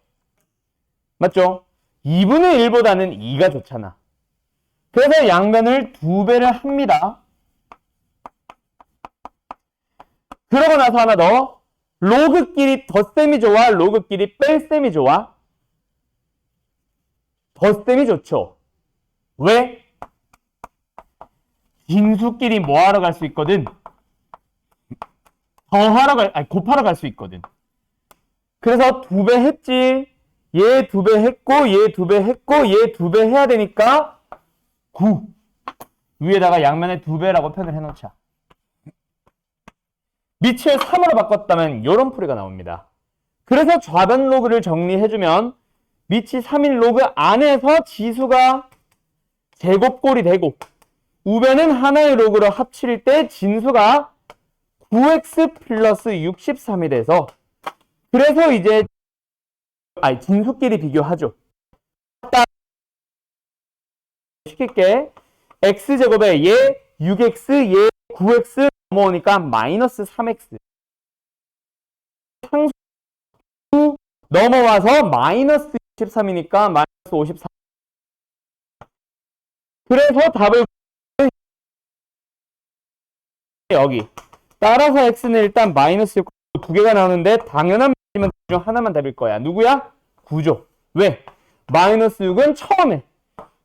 맞죠? 2분의 1보다는 2가 좋잖아. 그래서 양변을 2배를 합니다. 그러고 나서 하나 더. 로그끼리 덧셈이 좋아? 로그끼리 뺄셈이 좋아? 덧셈이 좋죠. 왜? 진수끼리 뭐하러 갈 수 있거든? 곱하러 갈 수 있거든. 그래서 2배 했지. 얘 2배 했고, 얘 2배 했고, 얘 2배 해야 되니까 9. 위에다가 양면에 2배라고 표현을 해놓자. 밑을 3으로 바꿨다면 이런 풀이가 나옵니다. 그래서 좌변 로그를 정리해주면 밑이 3인 로그 안에서 지수가 제곱꼴이 되고 우변은 하나의 로그로 합칠 때 진수가 9x 플러스 63이 돼서 그래서 이제 진수끼리 비교하죠. 시킬게. x제곱에 얘 6x, 얘 9x 넘어오니까 마이너스 3x. 상수 넘어와서 마이너스 63이니까 마이너스 54. 그래서 답을 여기. 따라서 x는 일단 마이너스 2개가 나오는데 당연한 말이면 중 하나만 답일 거야. 누구야? 9죠. 왜? 마이너스 6은 처음에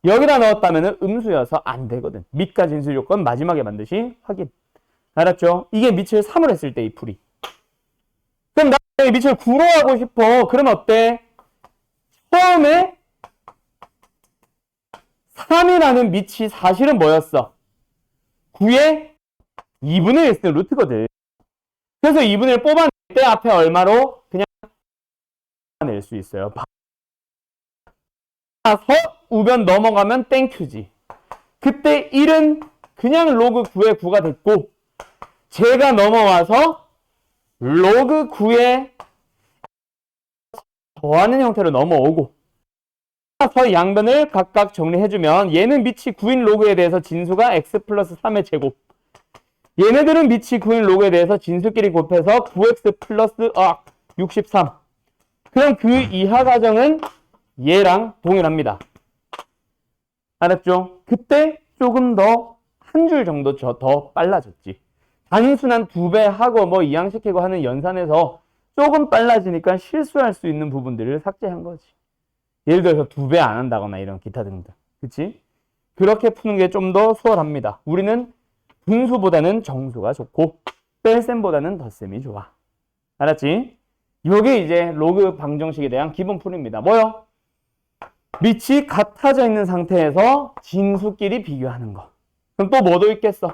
여기다 넣었다면 음수여서 안 되거든. 밑과 진수 조건 마지막에 반드시 확인. 알았죠? 이게 밑을 3으로 했을 때 이 풀이. 그럼 나중에 밑을 9로 하고 싶어. 그러면 어때? 처음에 3이라는 밑이 사실은 뭐였어? 9의 2분의 1 쓰는 루트거든. 그래서 2분의 1 뽑아낼 때 앞에 얼마로? 그냥 낼 수 있어요. 나서 우변 넘어가면 땡큐지. 그때 1은 그냥 로그 9의 9가 됐고 제가 넘어와서 로그 9에 더하는 형태로 넘어오고 나서 양변을 각각 정리해주면 얘는 밑이 9인 로그에 대해서 진수가 x 플러스 3의 제곱 얘네들은 밑이 9인 로그에 대해서 진수끼리 곱해서 9x 플러스 63 그럼 그 이하 과정은 얘랑 동일합니다. 알았죠? 그때 조금 더 한 줄 정도 더 빨라졌지. 단순한 2배 하고 뭐 이항시키고 하는 연산에서 조금 빨라지니까 실수할 수 있는 부분들을 삭제한 거지. 예를 들어서 2배 안 한다거나 이런 기타 등등. 그치? 그렇게 푸는 게 좀 더 수월합니다. 우리는 분수보다는 정수가 좋고 뺄셈보다는 덧셈이 좋아. 알았지? 요게 이제 로그 방정식에 대한 기본 풀이입니다. 뭐요? 밑이 같아져 있는 상태에서 진수끼리 비교하는 거. 그럼 또 뭐도 있겠어?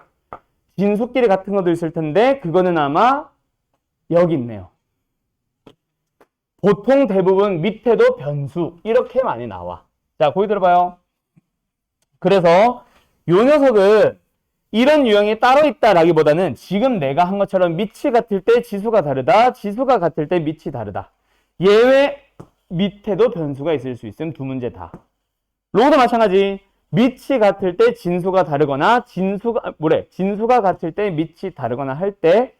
진수끼리 같은 것도 있을 텐데 그거는 아마 여기 있네요. 보통 대부분 밑에도 변수 이렇게 많이 나와. 자, 거기 들어봐요. 그래서 요 녀석은 이런 유형이 따로 있다라기보다는 지금 내가 한 것처럼 밑이 같을 때 지수가 다르다, 지수가 같을 때 밑이 다르다. 예외 밑에도 변수가 있을 수 있음. 두 문제 다. 로고도 마찬가지. 밑이 같을 때 진수가 다르거나 진수가 같을 때 밑이 다르거나 할 때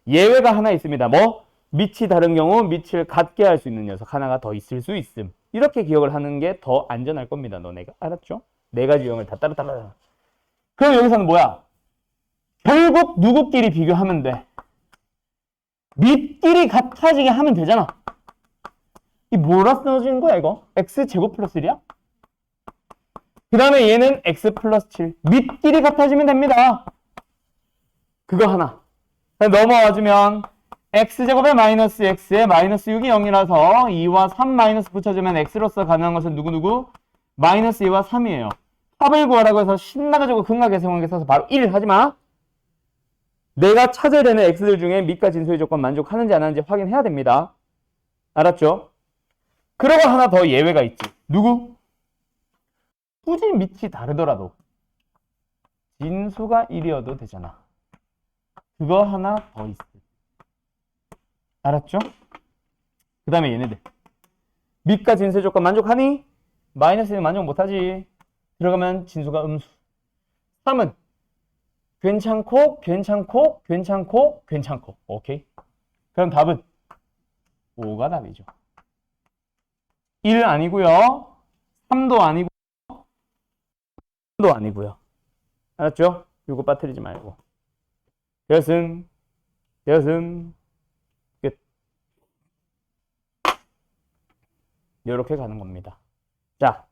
예외가 하나 있습니다. 뭐? 밑이 다른 경우 밑을 같게 할 수 있는 녀석 하나가 더 있을 수 있음. 이렇게 기억을 하는 게 더 안전할 겁니다. 너네가. 알았죠? 네 가지 유형을 다 따로. 그럼 여기서는 뭐야? 결국 누구끼리 비교하면 돼? 밑끼리 같아지게 하면 되잖아. 이 뭐라 써진 거야 이거? x제곱 플러스 1이야? 그 다음에 얘는 x 플러스 7. 밑끼리 같아지면 됩니다. 그거 하나. 넘어와주면 x제곱에 마이너스 x에 마이너스 6이 0이라서 2와 3 마이너스 붙여주면 x로서 가능한 것은 누구? 마이너스 2와 3이에요. 합을 구하라고 해서 신나가지고 극락계수관계 써서 바로 1 하지마. 내가 찾아야 되는 x들 중에 밑과 진수의 조건 만족하는지 안 하는지 확인해야 됩니다. 알았죠? 그리고 하나 더 예외가 있지. 누구? 굳이 밑이 다르더라도 진수가 1이어도 되잖아. 그거 하나 더 있어. 알았죠? 그 다음에 얘네들. 밑과 진수의 조건 만족하니? 마이너스는 만족 못하지. 들어가면 진수가 음수. 3은 괜찮고. 오케이. 그럼 답은 5가 답이죠. 1 아니고요. 3도 아니고 3도 아니고요. 알았죠? 이거 빠뜨리지 말고. 여튼 끝. 이렇게 가는 겁니다. 자,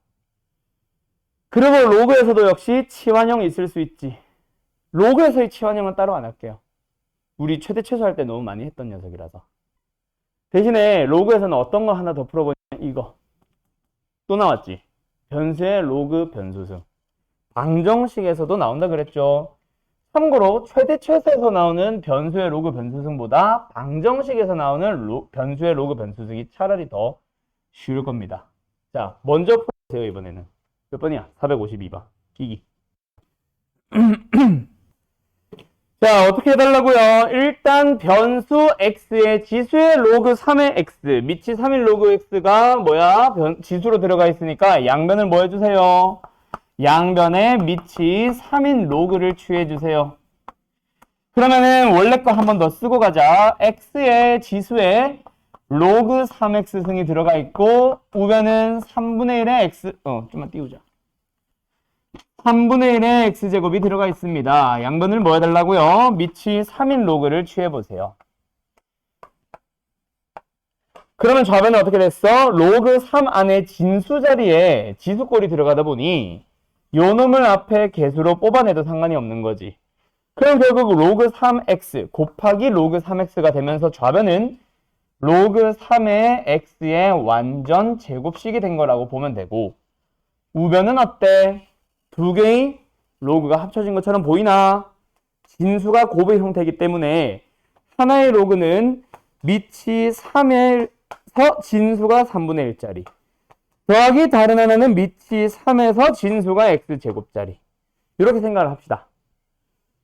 그리고 로그에서도 역시 치환형이 있을 수 있지. 로그에서의 치환형은 따로 안 할게요. 우리 최대 최소 할 때 너무 많이 했던 녀석이라서. 대신에 로그에서는 어떤 거 하나 더 풀어보냐면 이거. 또 나왔지. 변수의 로그 변수승. 방정식에서도 나온다 그랬죠. 참고로 최대 최소에서 나오는 변수의 로그 변수승보다 방정식에서 나오는 변수의 로그 변수승이 차라리 더 쉬울 겁니다. 자, 먼저 풀어보세요. 이번에는 몇 번이야? 452번 기기. 자, 어떻게 해달라고요? 일단 변수 x의 지수의 로그 3의 x, 밑이 3인 로그 x가 뭐야? 지수로 들어가 있으니까 양변을 뭐 해주세요? 양변에 밑이 3인 로그를 취해주세요. 그러면은 원래 거 한 번 더 쓰고 가자. x의 지수에 로그 3x 승이 들어가 있고 우변은 3분의 1의 x, 좀만 띄우자. 3분의 1의 x제곱이 들어가 있습니다. 양변을 뭐 해달라고요? 밑이 3인 로그를 취해보세요. 그러면 좌변은 어떻게 됐어? 로그 3 안에 진수 자리에 지수꼴이 들어가다 보니 요 놈을 앞에 개수로 뽑아내도 상관이 없는 거지. 그럼 결국 로그 3x 곱하기 로그 3x가 되면서 좌변은 로그 3의 x의 완전 제곱식이 된 거라고 보면 되고 우변은 어때? 두 개의 로그가 합쳐진 것처럼 보이나? 진수가 곱의 형태이기 때문에 하나의 로그는 밑이 3에서 진수가 3분의 1짜리 더하기 다른 하나는 밑이 3에서 진수가 x제곱짜리 이렇게 생각을 합시다.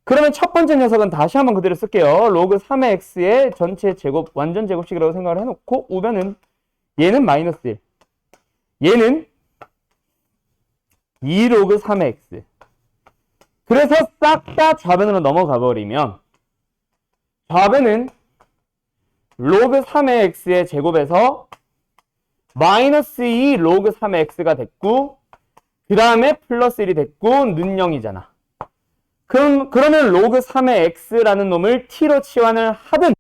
그러면 첫 번째 녀석은 다시 한번 그대로 쓸게요. 로그 3의 x의 전체 제곱 완전 제곱식이라고 생각을 해놓고 우변은 얘는 마이너스 1 얘는 2로그 3의 x. 그래서 싹 다 좌변으로 넘어가 버리면 좌변은 로그 3의 x의 제곱에서 마이너스 2 로그 3의 x가 됐고 그 다음에 플러스 1이 됐고 는 0이잖아. 그러면 로그 3의 x라는 놈을 t로 치환을 하든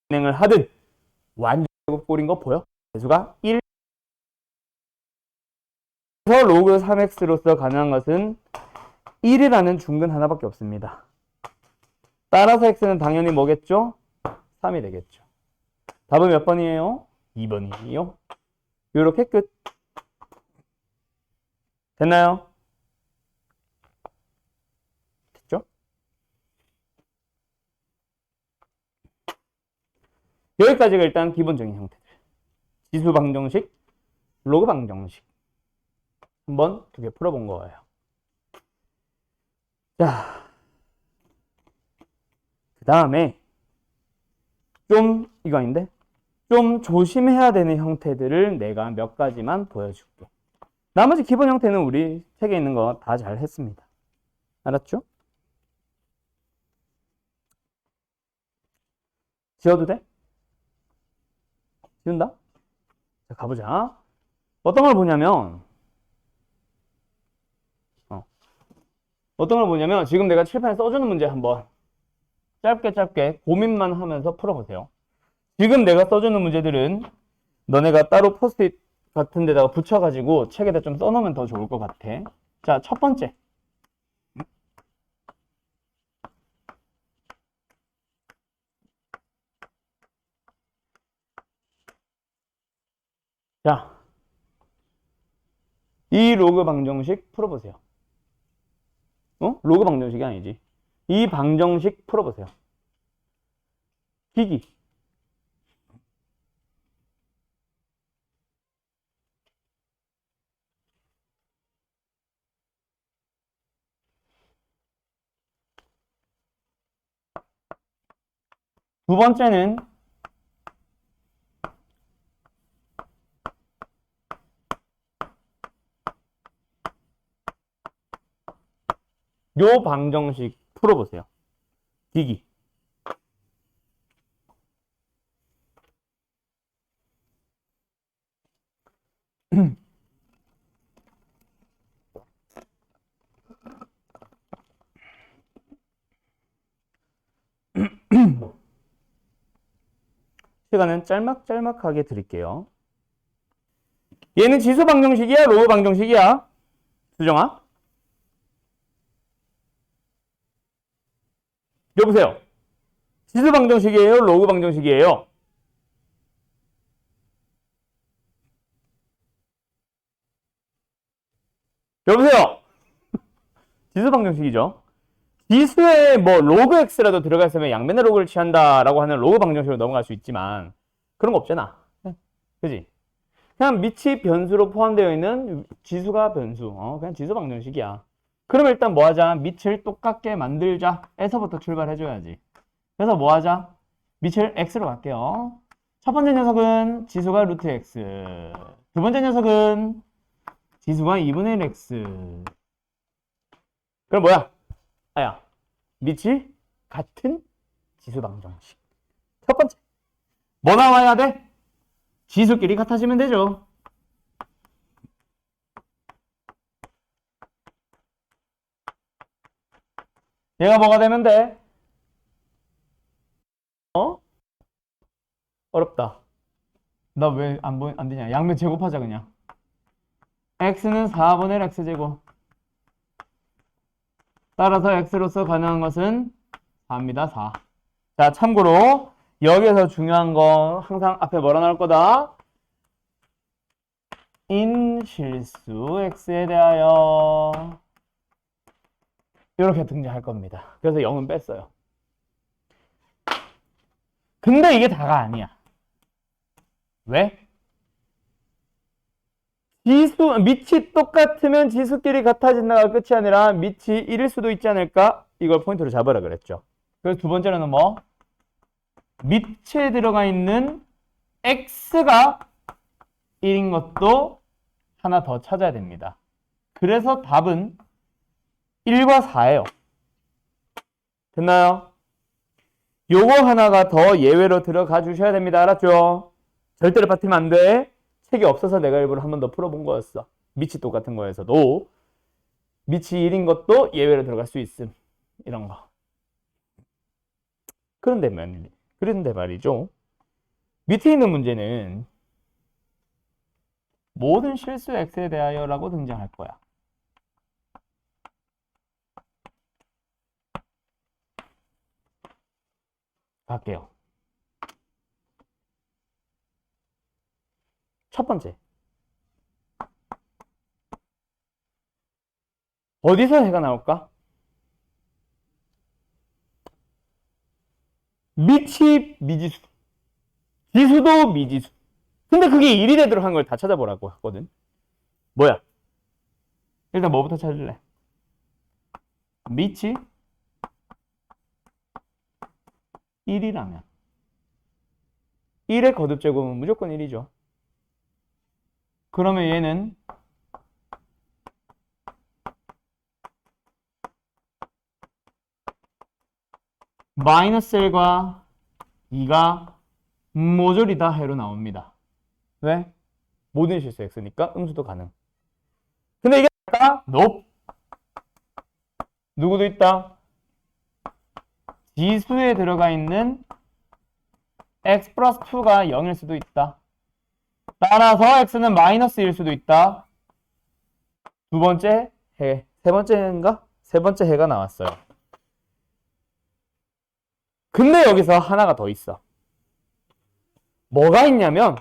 진행을 하든 완전 제곱꼴인 거 보여? 개수가 1. 그래서 로그 3x로서 가능한 것은 1이라는 중근 하나밖에 없습니다. 따라서 x는 당연히 뭐겠죠? 3이 되겠죠. 답은 몇 번이에요? 2번이에요. 요렇게 끝. 됐나요? 됐죠? 여기까지가 일단 기본적인 형태들. 지수 방정식, 로그 방정식. 한번 두 개 풀어본 거예요. 자, 그 다음에 이거 아닌데? 좀 조심해야 되는 형태들을 내가 몇 가지만 보여줄게. 나머지 기본 형태는 우리 책에 있는 거 다 잘 했습니다. 알았죠? 지워도 돼? 지운다? 자, 가보자. 어떤 걸 보냐면, 지금 내가 칠판에 써주는 문제 한번 짧게 고민만 하면서 풀어보세요. 지금 내가 써주는 문제들은 너네가 따로 포스트잇 같은 데다가 붙여가지고 책에다 좀 써놓으면 더 좋을 것 같아. 자, 첫 번째. 자, 이 로그 방정식 풀어보세요. 로그 방정식이 아니지. 이 방정식 풀어보세요. 기기. 두 번째는 요 방정식 풀어보세요. 기기. 시간은 짤막하게 드릴게요. 얘는 지수 방정식이야? 로그 방정식이야? 수정아? 여보세요? 지수 방정식이에요? 로그 방정식이에요? 여보세요? 지수 방정식이죠. 지수에 뭐 로그 x라도 들어가 있으면 양면의 로그를 취한다라고 하는 로그 방정식으로 넘어갈 수 있지만 그런 거 없잖아. 그지? 그냥 밑이 변수로 포함되어 있는 지수가 변수. 그냥 지수 방정식이야. 그럼 일단 뭐 하자? 밑을 똑같게 만들자. 에서부터 출발해줘야지. 그래서 뭐 하자? 밑을 x로 갈게요. 첫 번째 녀석은 지수가 루트 x. 두 번째 녀석은 지수가 2분의 1 x. 그럼 뭐야? 아야, 밑이 같은 지수 방정식. 첫 번째. 뭐 나와야 돼? 지수끼리 같아지면 되죠. 얘가 뭐가 되면 돼? 어렵다. 나 왜 안 되냐? 양면 제곱하자 그냥. x는 4분의 1 x제곱. 따라서 x로서 가능한 것은 4입니다. 4. 자, 참고로 여기에서 중요한 거 항상 앞에 뭐라 나올 거다? 인 실수 x에 대하여 이렇게 등장할 겁니다. 그래서 0은 뺐어요. 근데 이게 다가 아니야. 왜? 밑이 똑같으면 지수끼리 같아진다가 끝이 아니라 밑이 1일 수도 있지 않을까? 이걸 포인트로 잡으라 그랬죠. 그래서 두 번째로는 뭐? 밑에 들어가 있는 x가 1인 것도 하나 더 찾아야 됩니다. 그래서 답은 1과 4예요. 됐나요? 요거 하나가 더 예외로 들어가 주셔야 됩니다. 알았죠? 절대로 빠뜨리면 안 돼. 책이 없어서 내가 일부러 한 번 더 풀어본 거였어. 밑이 똑같은 거에서도 밑이 1인 것도 예외로 들어갈 수 있음. 이런 거. 그런데 말이죠. 밑에 있는 문제는 모든 실수 x에 대하여라고 등장할 거야. 갈게요. 첫 번째. 어디서 해가 나올까? 미치 미지수. 지수도 미지수. 근데 그게 1이 되도록 한 걸 다 찾아보라고 했거든. 뭐야? 일단 뭐부터 찾을래? 미치 1이라면 1의 거듭 제곱은 무조건 1이죠. 그러면 얘는 마이너스 1과 2가 모조리 다 해로 나옵니다. 왜? 모든 실수 x니까 음수도 가능. 근데 이게 아까 nope. 누구도 있다? 지수에 들어가 있는 x 플러스 2가 0일 수도 있다. 따라서 x는 마이너스 1일 수도 있다. 두 번째 해. 세 번째 해인가? 세 번째 해가 나왔어요. 근데 여기서 하나가 더 있어. 뭐가 있냐면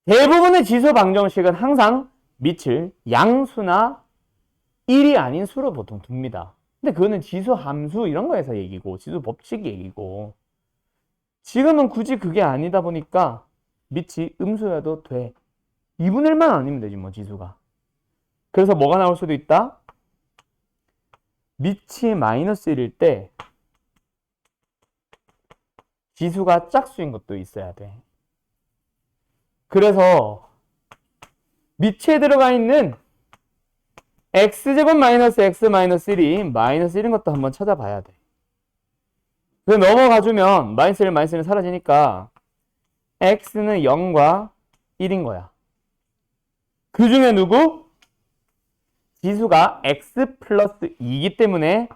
대부분의 지수 방정식은 항상 밑을 양수나 1이 아닌 수로 보통 둡니다. 근데 그거는 지수 함수 이런 거에서 얘기고 지수 법칙 얘기고 지금은 굳이 그게 아니다 보니까 밑이 음수여도 돼. 2분의 1만 아니면 되지 뭐 지수가. 그래서 뭐가 나올 수도 있다? 밑이 마이너스 1일 때 지수가 짝수인 것도 있어야 돼. 그래서 밑에 들어가 있는 x제곱 마이너스 x 마이너스 1이 마이너스 1인 것도 한번 찾아봐야 돼. 그래서 넘어가주면 마이너스 1, 마이너스 1은 사라지니까 x는 0과 1인 거야. 그 중에 누구? 지수가 x 플러스 2이기 때문에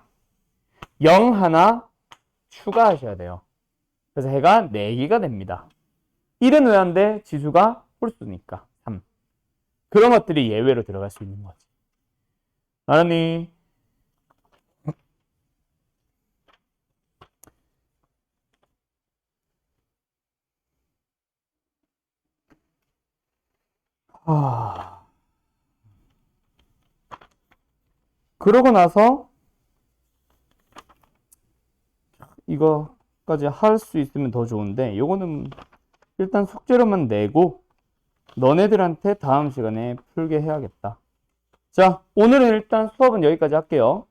0 하나 추가하셔야 돼요. 그래서 해가 4개가 됩니다. 1은 왜 안 돼? 지수가 홀수니까 3. 그런 것들이 예외로 들어갈 수 있는 거지. 알았니? 그러고 나서 이거까지 할 수 있으면 더 좋은데 요거는 일단 숙제로만 내고 너네들한테 다음 시간에 풀게 해야겠다. 자, 오늘은 일단 수업은 여기까지 할게요.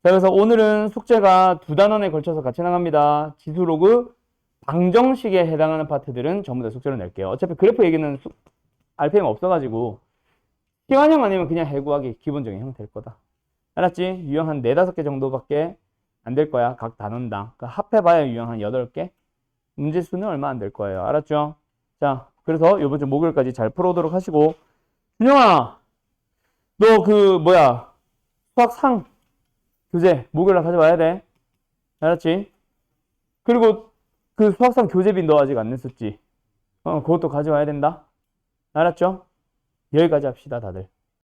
자, 그래서 오늘은 숙제가 2단원에 걸쳐서 같이 나갑니다. 지수로그 방정식에 해당하는 파트들은 전부 다 숙제로 낼게요. 어차피 그래프 얘기는 RPM 없어가지고 시간형 아니면 그냥 해구하기 기본적인 형 될 거다. 알았지? 유형 한 4, 5개 정도밖에 안 될 거야. 각 단원당. 그러니까 합해봐야 유형 한 8개. 문제수는 얼마 안 될 거예요. 알았죠? 자, 그래서 이번 주 목요일까지 잘 풀어오도록 하시고. 준영아, 너 수학 상 교재 목요일날 가져와야 돼. 알았지? 그리고 그 수학상 교재비 너 아직 안 냈었지? 그것도 가져와야 된다. 알았죠? 여기까지 합시다, 다들.